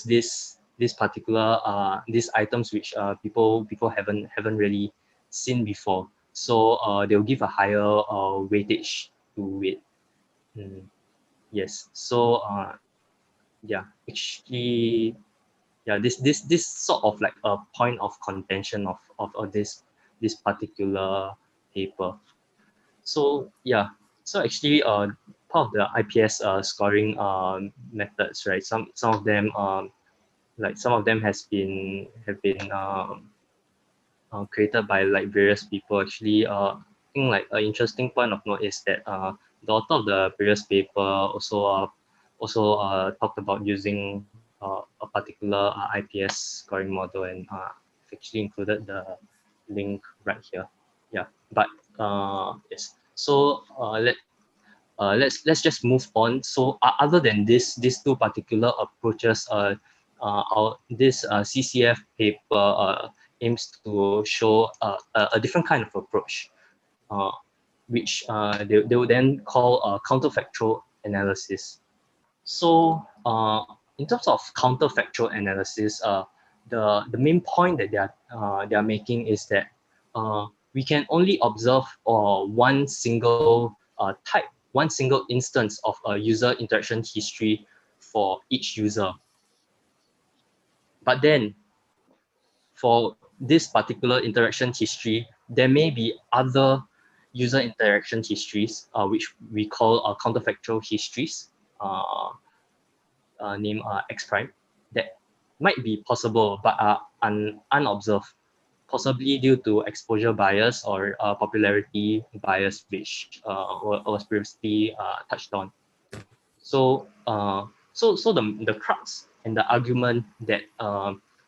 Speaker 7: this particular these items which people haven't really seen before. So they'll give a higher weightage to it. Yes. So yeah, actually, yeah, this sort of like a point of contention of this particular paper. So yeah, so actually part of the IPS scoring methods, right? Some of them have been created by like various people. Actually, I think like an interesting point of note is that the author of the previous paper also talked about using a particular IPS scoring model, and actually included the link right here. Yeah, but yes. So let's just move on. So other than these two particular approaches, this CCF paper aims to show a different kind of approach, which they will then call counterfactual analysis. So in terms of counterfactual analysis, the main point that they are making is that we can only observe one single type, one single instance of a user interaction history for each user. But then for this particular interaction history, there may be other user interaction histories, which we call counterfactual histories, named X prime, that might be possible but are unobserved, possibly due to exposure bias or popularity bias, which was previously touched on. So the crux and the argument that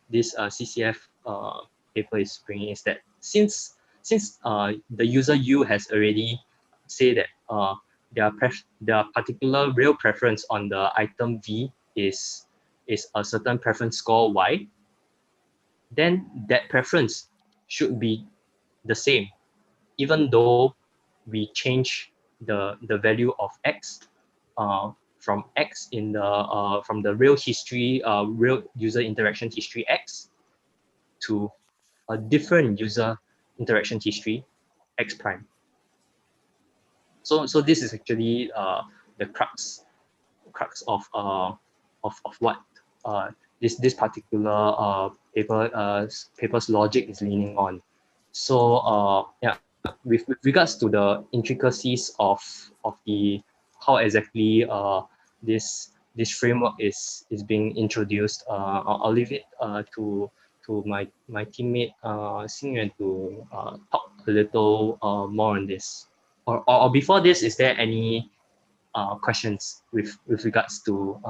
Speaker 7: this CCF paper is bringing is that since the user U has already said that their particular real preference on the item V is a certain preference score Y, then that preference should be the same, even though we change the value of X from X in the from the real history, real user interaction history X, to a different user interaction history X prime. So this is actually the crux of what this particular paper's logic is leaning on. So yeah, with regards to the intricacies of the how exactly this framework is being introduced, I'll leave it to my teammate Xinyuan to talk a little more on this. Or before this, is there any questions with regards to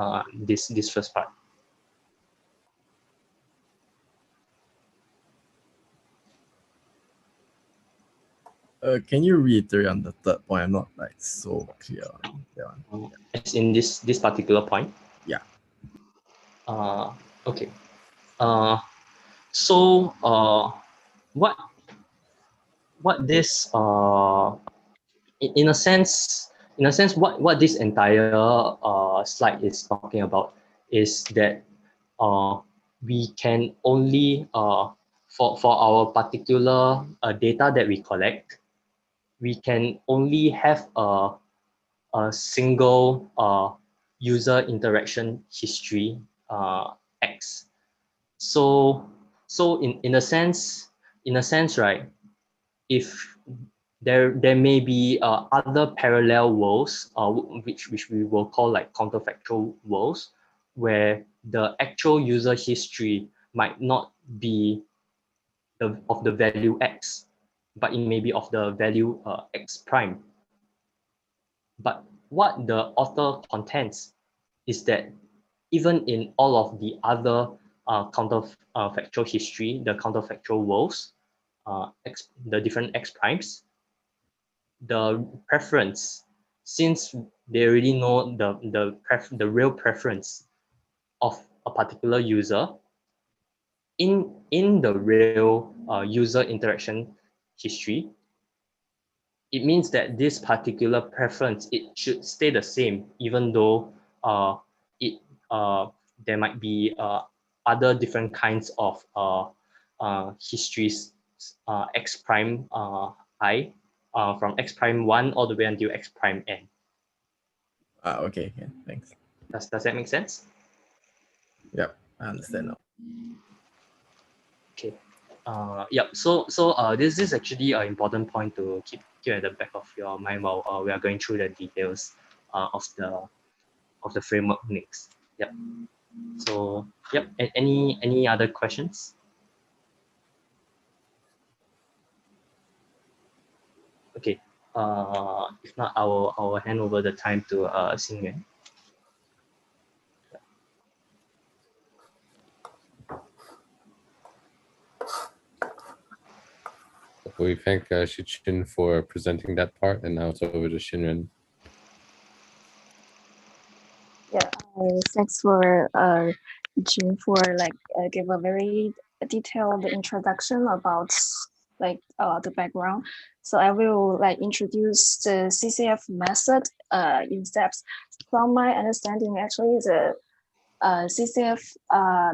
Speaker 7: this first part?
Speaker 12: Can you reiterate on the third point? I'm not like so clear on that one.
Speaker 7: It's in this particular point.
Speaker 12: Yeah.
Speaker 7: Okay. So what this in a sense what this entire slide is talking about is that we can only for our particular data that we collect, we can only have a single user interaction history X. So in a sense, right, if there may be other parallel worlds, which we will call like counterfactual worlds, where the actual user history might not be of the value X, but it may be of the value X prime. But what the author contends is that even in all of the other counterfactual history, the counterfactual worlds, the different X primes, the preference, since they already know the real preference of a particular user, in the real user interaction history, it means that this particular preference, it should stay the same, even though there might be other different kinds of histories, x prime I, from x prime 1 all the way until x prime n.
Speaker 12: Okay, yeah, thanks.
Speaker 7: Does that make sense?
Speaker 12: Yep, I understand now.
Speaker 7: Okay. Yep. So this is actually an important point to keep at the back of your mind while we are going through the details of the framework next. Yep. So yep. Any other questions? Okay. If not, I will hand over the time to Xinyuan.
Speaker 1: We thank Qi Xun for presenting that part, and now it's over to Xinyuan.
Speaker 15: Yeah, thanks for June for give a very detailed introduction about the background. So I will introduce the CCF method in steps. From my understanding, actually the CCF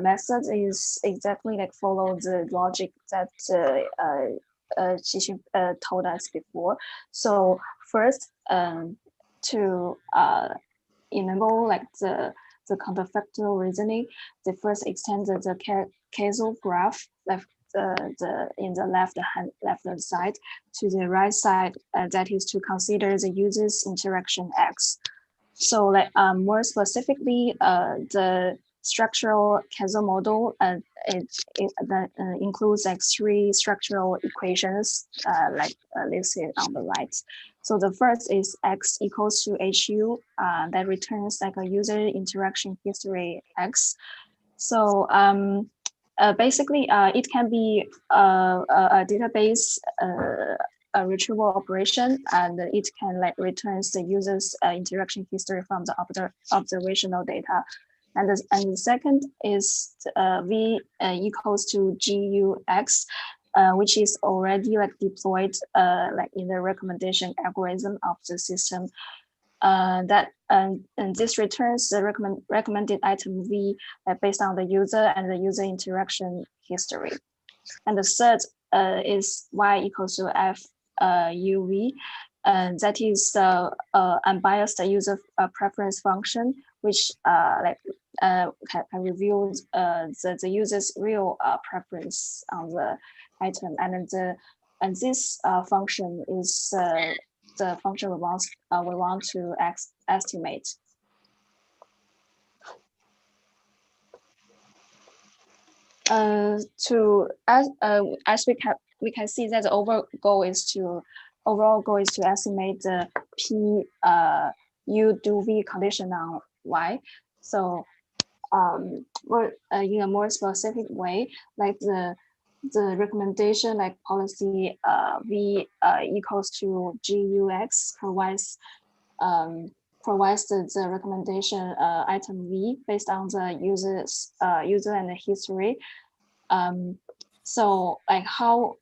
Speaker 15: method is exactly follow the logic that Qi Xun told us before. So first, to enable the counterfactual reasoning, they first extend the causal graph in the left hand side to the right side, that is to consider the user's interaction X. So more specifically, the structural causal model includes three structural equations listed on the right. So the first is X equals to HU, that returns a user interaction history X. So basically, it can be a database a retrieval operation, and it can returns the user's interaction history from the observational data. And the second is V equals to GUX, which is already deployed in the recommendation algorithm of the system. And this returns the recommended item V based on the user and the user interaction history. And the third is Y equals to F UV, and that is the unbiased user preference function, which can reveal the user's real preference on the item, and this function is the function we want to estimate. As we can see that the overall goal is to estimate the P U do V condition on Y. So in a more specific way, the recommendation policy V equals to GUX provides the recommendation item V based on the user and the history. So how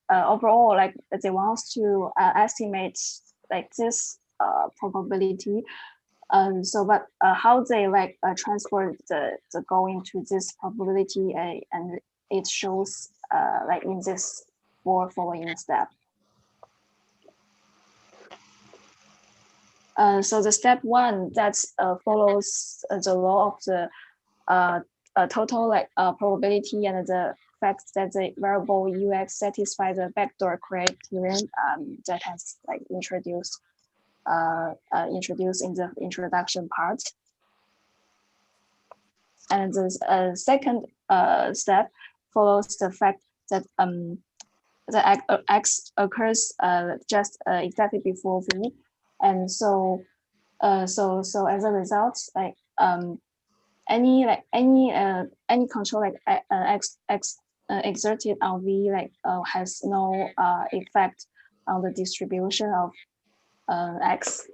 Speaker 15: overall they want to estimate this probability. But how they transfer the goal into this probability, and it shows in this following step. So the step one that follows the law of the total probability and the fact that the variable UX satisfies the backdoor criterion that has introduced in the introduction part. And the second step follows the fact that the X occurs just exactly before V, and so as a result, any control X exerted on V has no effect on the distribution of X.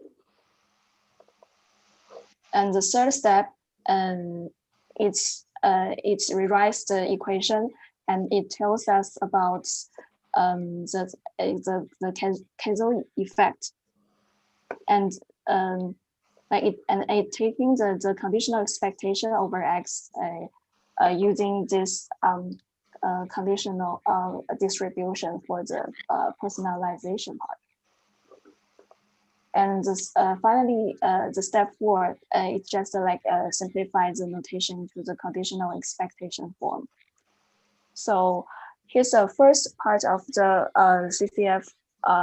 Speaker 15: And the third step, it's it rewrites the equation and it tells us about the causal effect, and it taking the conditional expectation over X using this conditional distribution for the personalization part. And this, finally, the step 4, it's just simplify the notation to the conditional expectation form. So here's the first part of the CCF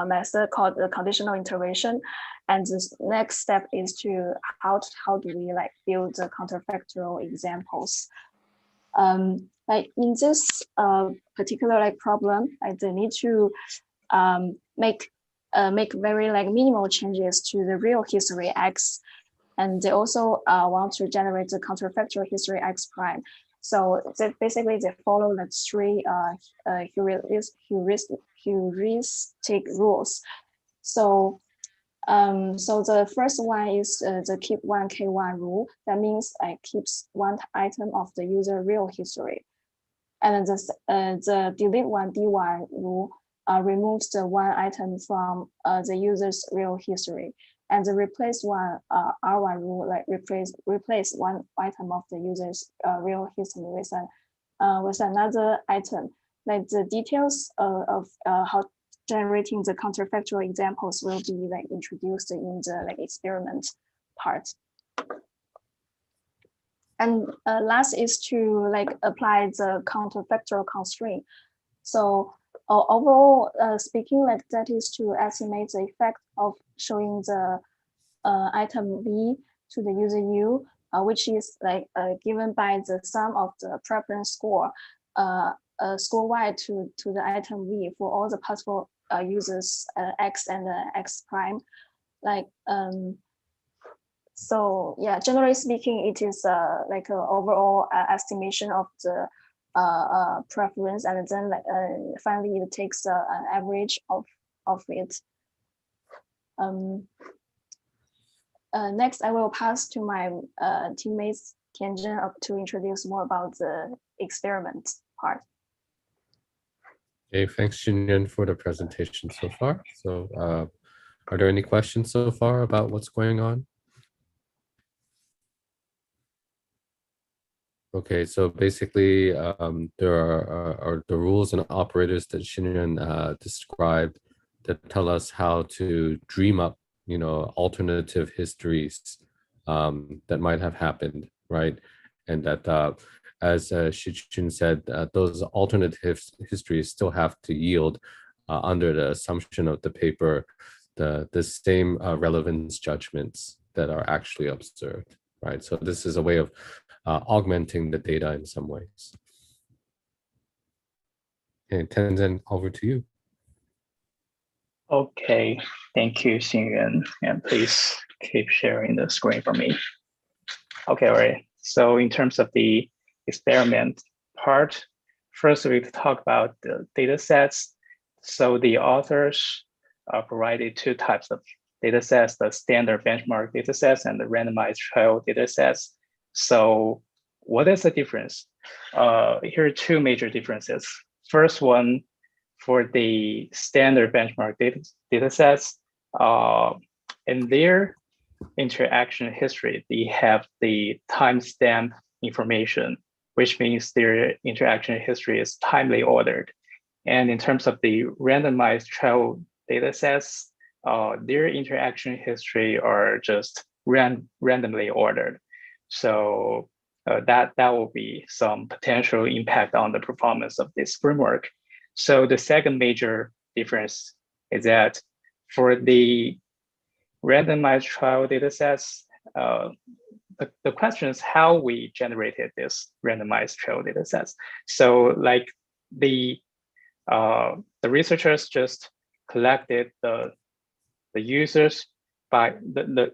Speaker 15: method called the conditional iteration. And this next step is to how do we build the counterfactual examples. Like in this particular problem, they need to make very minimal changes to the real history X, and they also want to generate the counterfactual history X prime. So basically they follow the 3 heuristic rules. So the first one is the keep 1 K1 rule. That means keeps 1 item of the user real history. And then the delete 1 D1 rule removes the 1 item from the user's real history, and the replace 1 R1 rule replace 1 item of the user's real history with another item. Like the details of how generating the counterfactual examples will be introduced in the experiment part. And last is to apply the counterfactual constraint. So overall speaking, that is to estimate the effect of showing the item V to the user U, which is given by the sum of the preference score score Y to the item V for all the possible users X and X prime. So yeah, generally speaking, it is an overall estimation of the preference, and then finally it takes an average of it. Next, I will pass to my teammates Tian to introduce more about the experiment part.
Speaker 1: Okay, thanks Xinyuan for the presentation so far. So are there any questions so far about what's going on? Okay, so basically there are the rules and operators that Xinyuan described that tell us how to dream up, alternative histories that might have happened, right? And that as Qi Xun said, those alternative histories still have to yield under the assumption of the paper the same relevance judgments that are actually observed, right? So this is a way of augmenting the data in some ways. And Tenzin, over to you.
Speaker 14: Okay, thank you, Xinyuan, and please keep sharing the screen for me. Okay, all right. So in terms of the experiment part, first we talk about the data sets. So the authors provided 2 types of data sets, the standard benchmark data sets and the randomized trial data sets. So what is the difference? Here are 2 major differences. First one, for the standard benchmark data sets, in their interaction history, they have the timestamp information, which means their interaction history is timely ordered. And in terms of the randomized trial data sets, their interaction history are just randomly ordered. So that will be some potential impact on the performance of this framework. So the second major difference is that for the randomized trial data sets, the question is how we generated this randomized trial data sets. So the researchers just collected the users by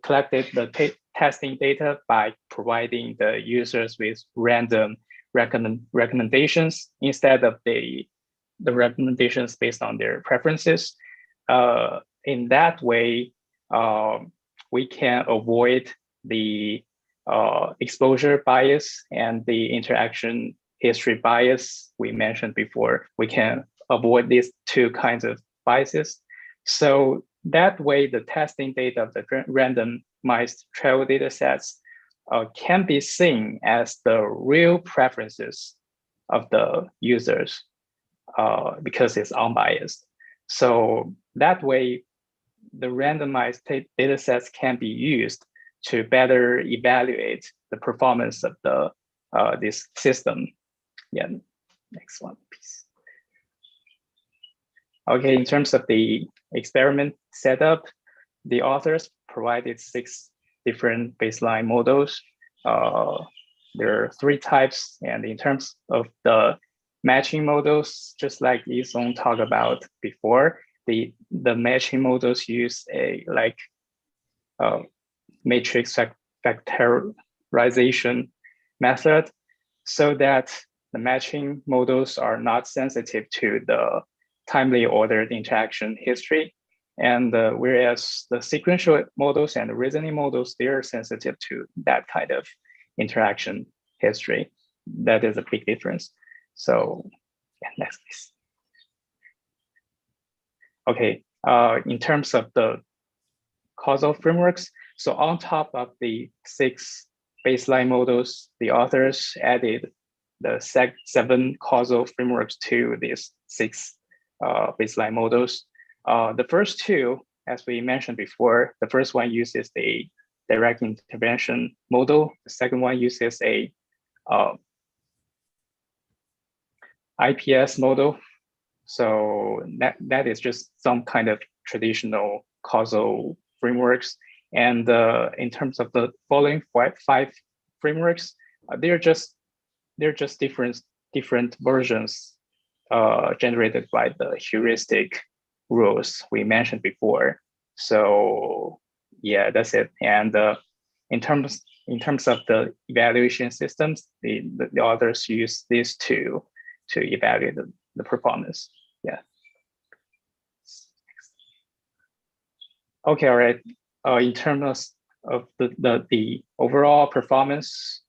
Speaker 14: collected the testing data by providing the users with random recommendations instead of the recommendations based on their preferences. In that way, we can avoid the exposure bias and the interaction history bias we mentioned before, we can avoid these two kinds of biases. So that way, the testing data of the randomized travel data sets can be seen as the real preferences of the users because it's unbiased. So that way, the randomized data sets can be used to better evaluate the performance of the this system. Yeah, next one, please. Okay, in terms of the experiment setup, the authors provided 6 different baseline models. There are 3 types, and in terms of the matching models, just like Yisong talked about before, the matching models use a matrix factorization method, so that the matching models are not sensitive to the timely ordered interaction history. And whereas the sequential models and the reasoning models, they are sensitive to that kind of interaction history. That is a big difference. So yeah, next please. Okay, in terms of the causal frameworks, so on top of the 6 baseline models, the authors added the 7 causal frameworks to these 6 baseline models. The first 2, as we mentioned before, the first one uses the direct intervention model. The second one uses a IPS model. So that is just some kind of traditional causal frameworks. And in terms of the following 5 frameworks, they're just different versions generated by the heuristic rules we mentioned before. So yeah, that's it. And in terms of the evaluation systems, the authors use these 2 to evaluate the performance. Yeah. Okay, all right. In terms of the overall performance,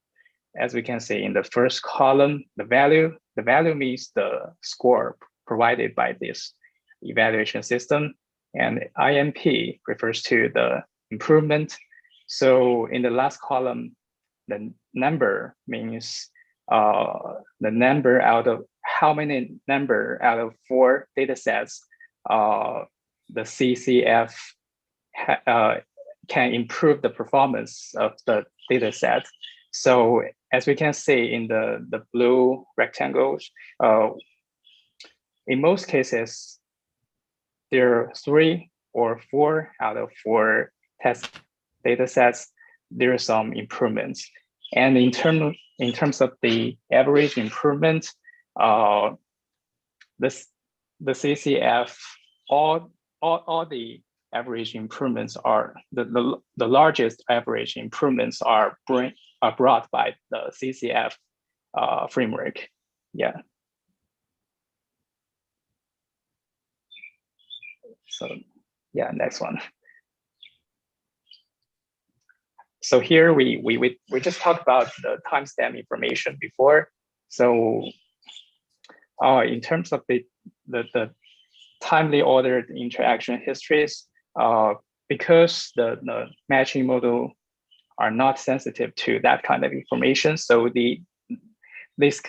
Speaker 14: as we can see in the first column, the value means the score provided by this evaluation system, and IMP refers to the improvement. So in the last column, the number means the number out of how many number out of 4 data sets the CCF can improve the performance of the data set. So as we can see in the blue rectangles, in most cases, there are 3 or 4 out of 4 test data sets, there are some improvements. And in terms of the average improvement, the CCF, all the average improvements are the largest average improvements are brought by the CCF framework. Yeah. So yeah, next one. So here we just talked about the timestamp information before. So in terms of the timely ordered interaction histories, because the matching model are not sensitive to that kind of information, so this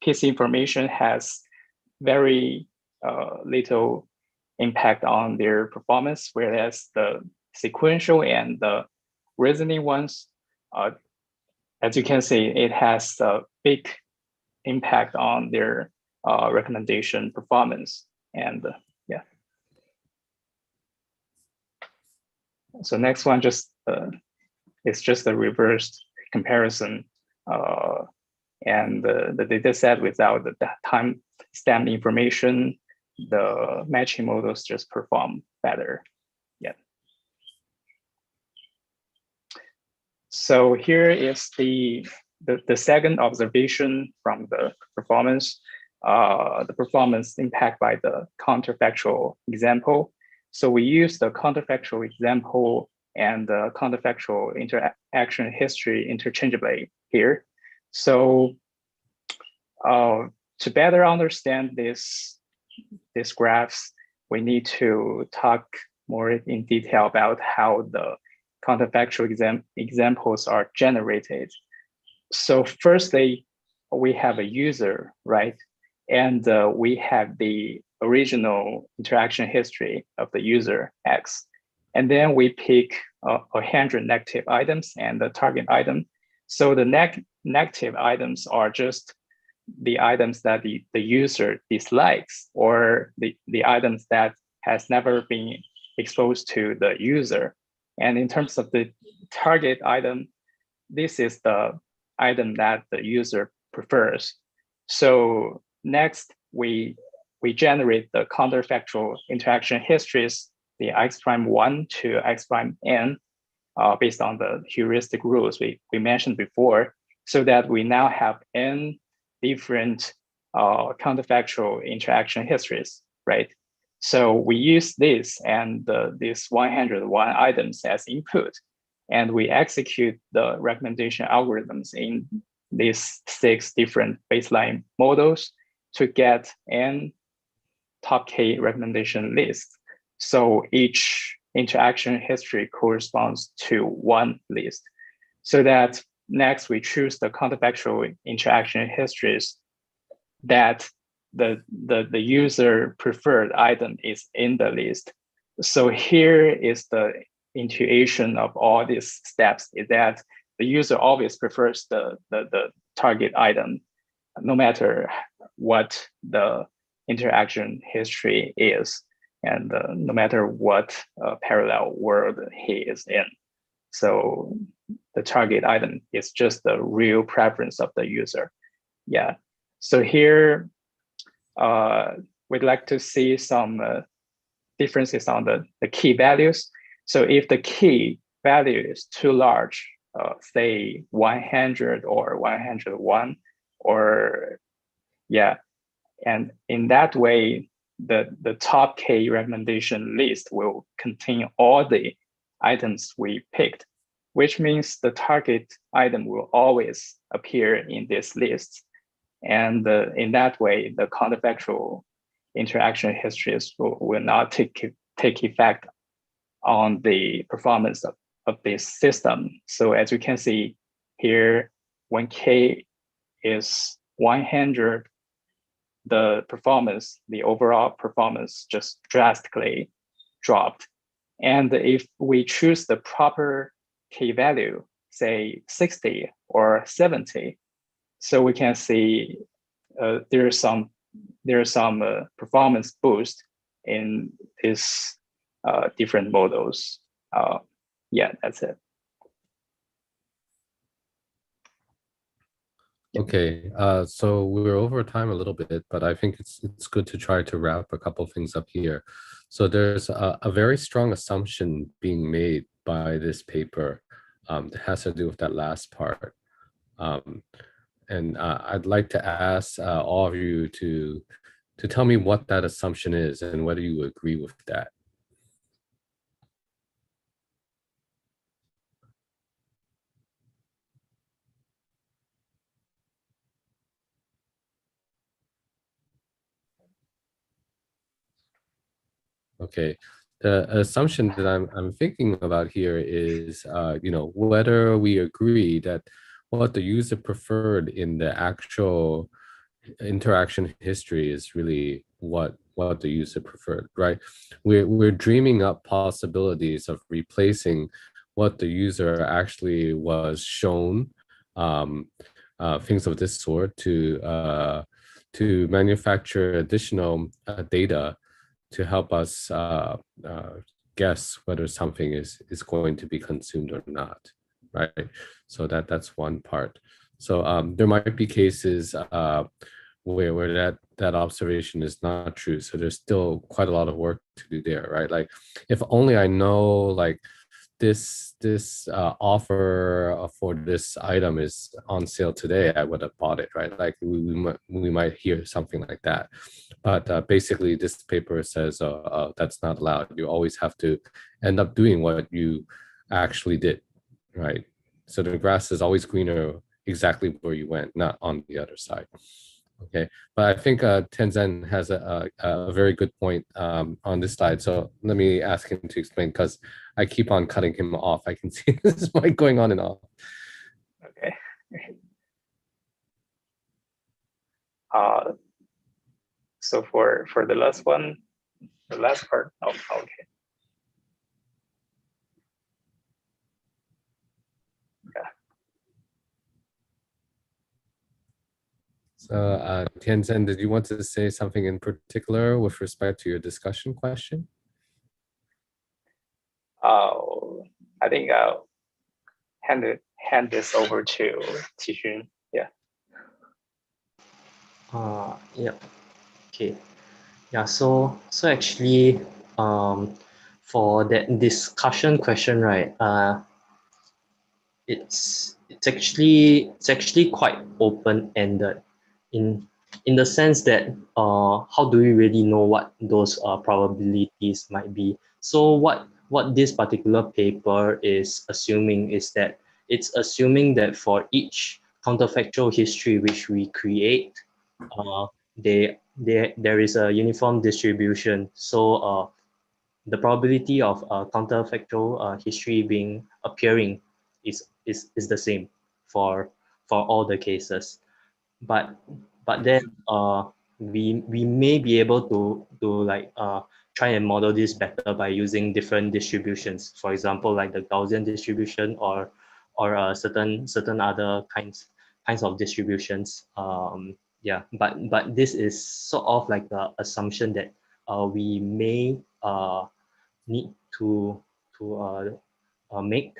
Speaker 14: piece of information has very little impact on their performance, whereas the sequential and the reasoning ones, as you can see, it has a big impact on their recommendation performance. And yeah. So next one it's just a reversed comparison, and the data set without the time stamp information, the matching models just perform better. Yeah. So here is the second observation from the performance impact by the counterfactual example. So we use the counterfactual example and the counterfactual interaction history interchangeably here. So to better understand these graphs, we need to talk more in detail about how the counterfactual examples are generated. So firstly, we have a user, right? And we have the original interaction history of the user X. And then we pick 100 negative items and the target item. So the negative items are just the items that the user dislikes, or the items that has never been exposed to the user. And in terms of the target item, this is the item that the user prefers. So next, we generate the counterfactual interaction histories, the x'1 to x'(n), based on the heuristic rules we mentioned before, so that we now have n different counterfactual interaction histories, right? So we use this and these 101 items as input, and we execute the recommendation algorithms in these 6 different baseline models to get n top K recommendation lists. So each interaction history corresponds to 1 list. So that next we choose the counterfactual interaction histories that the user preferred item is in the list. So here is the intuition of all these steps, is that the user always prefers the target item, no matter what the interaction history is, and no matter what parallel world he is in. So the target item is just the real preference of the user. Yeah. So here, we'd like to see some differences on the key values. So if the key value is too large, say 100 or 101, or yeah, and in that way, the top K recommendation list will contain all the items we picked, which means the target item will always appear in this list. And in that way, the counterfactual interaction histories will not take effect on the performance of this system. So as you can see here, when K is 100, the overall performance just drastically dropped. And if we choose the proper K value, say 60 or 70, so we can see there's some performance boost in these different models. Yeah, that's it.
Speaker 1: Okay, so we're over time a little bit, but I think it's good to try to wrap a couple of things up here. So there's a very strong assumption being made by this paper that has to do with that last part. And I'd like to ask all of you to tell me what that assumption is and whether you agree with that. Okay, the assumption that I'm thinking about here is, you know, whether we agree that what the user preferred in the actual interaction history is really what the user preferred, right? We're dreaming up possibilities of replacing what the user actually was shown, things of this sort, to manufacture additional data to help us guess whether something is going to be consumed or not, right? So that's one part. So there might be cases where that observation is not true. So there's still quite a lot of work to do there, right? Like, if only I know, like, this offer for this item is on sale today, I would have bought it, right? Like, we might hear something like that. But basically, this paper says that's not allowed. You always have to end up doing what you actually did, right? So the grass is always greener exactly where you went, not on the other side. Okay, but I think Tenzin has a very good point on this slide. So let me ask him to explain, because I keep on cutting him off. I can see this mic going on and off.
Speaker 14: Okay. So for the last one, the last part, oh, okay. Yeah.
Speaker 1: So Tianzhen, did you want to say something in particular with respect to your discussion question?
Speaker 14: I think I'll hand this over to Qi Xun. Yeah.
Speaker 7: Yeah. Okay. Yeah. So actually, for that discussion question, right? It's actually quite open-ended in the sense that how do we really know what those probabilities might be? So what this particular paper is assuming is that it's assuming that for each counterfactual history which we create, there is a uniform distribution. So the probability of counterfactual history appearing is the same for all the cases. But then we may be able to like try and model this better by using different distributions. For example, like the Gaussian distribution or certain other kinds of distributions. Yeah, but this is sort of like the assumption that we may need to make.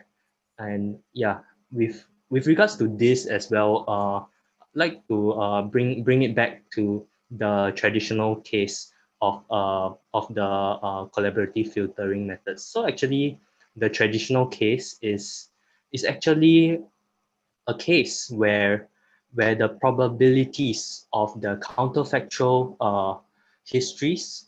Speaker 7: And yeah, with regards to this as well, like to bring it back to the traditional case of the collaborative filtering methods. So actually, the traditional case is actually a case where the probabilities of the counterfactual histories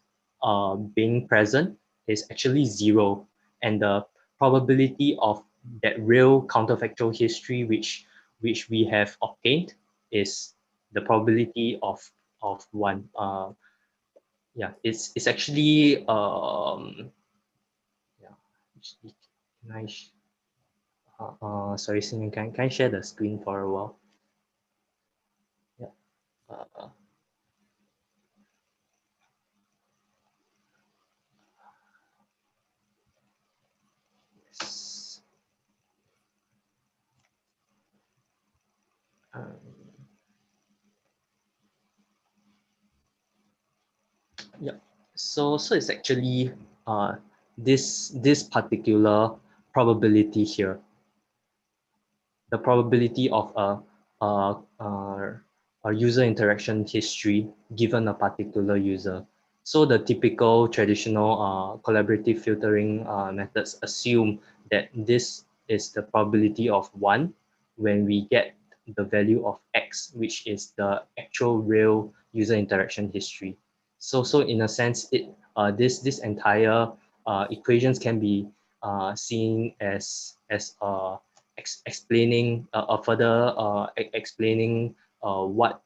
Speaker 7: being present is actually 0, and the probability of that real counterfactual history which we have obtained is the probability of 1. Yeah, it's actually yeah. Nice. Sorry, Xinyuan, can I share the screen for a while? Yeah. Yes. Yeah. So it's actually this particular probability here. The probability of a user interaction history given a particular user. So the typical traditional collaborative filtering methods assume that this is the probability of 1 when we get the value of x, which is the actual real user interaction history. So in a sense, this entire equations can be seen as explaining further explaining what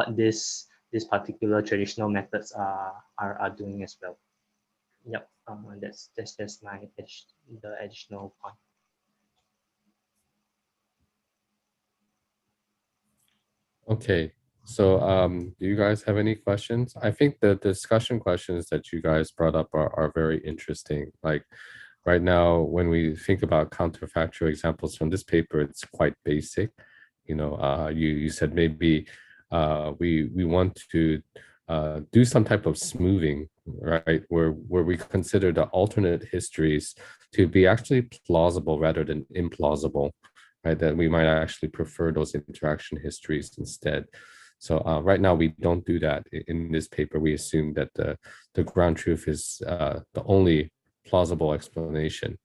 Speaker 7: this particular traditional methods are doing as well. Yep, that's my the additional point.
Speaker 1: Okay, so do you guys have any questions? I think the discussion questions that you guys brought up are very interesting. Like right now, when we think about counterfactual examples from this paper, it's quite basic. You know, you said maybe we want to do some type of smoothing, right? Where we consider the alternate histories to be actually plausible rather than implausible. Right, that we might actually prefer those interaction histories instead. So right now we don't do that in this paper. We assume that the ground truth is the only plausible explanation,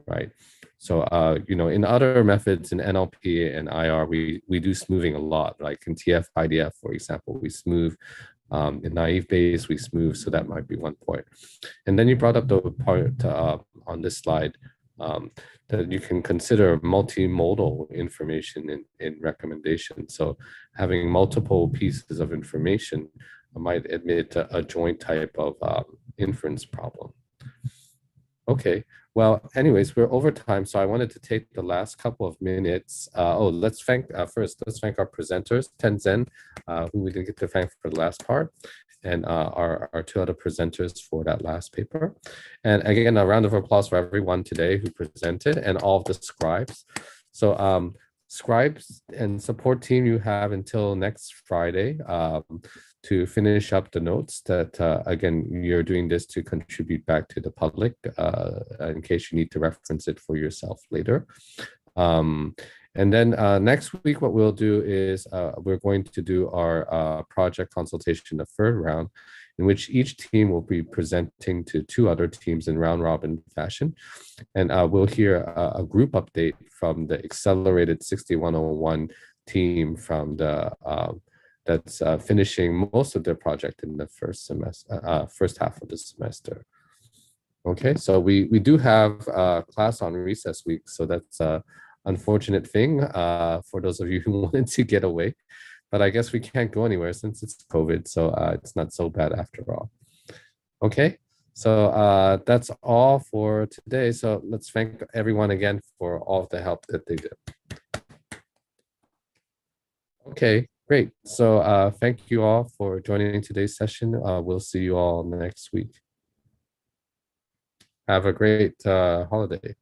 Speaker 1: right? So you know, in other methods in NLP and IR, we do smoothing a lot. Like in TF IDF, for example, we smooth. In naive Bayes, we smooth. So that might be one point. And then you brought up the part on this slide that you can consider multimodal information in recommendation. So having multiple pieces of information might admit a joint type of inference problem. Okay, well, anyways, we're over time, so I wanted to take the last couple of minutes. Let's thank let's thank our presenters, Zhen, who we didn't get to thank for the last part, and our two other presenters for that last paper. And again, a round of applause for everyone today who presented and all of the scribes. So scribes and support team, you have until next Friday to finish up the notes that, again, you're doing this to contribute back to the public in case you need to reference it for yourself later. And then next week, what we'll do is we're going to do our project consultation, the third round, in which each team will be presenting to two other teams in round robin fashion. And we'll hear a group update from the accelerated 6101 team from the that's finishing most of their project in the first semester, first half of the semester. Okay, so we do have class on recess week, so that's a unfortunate thing for those of you who wanted to get away, but I guess we can't go anywhere since it's COVID, so it's not so bad after all. Okay, so that's all for today. So let's thank everyone again for all of the help that they did. Okay, great. So thank you all for joining today's session. We'll see you all next week. Have a great holiday.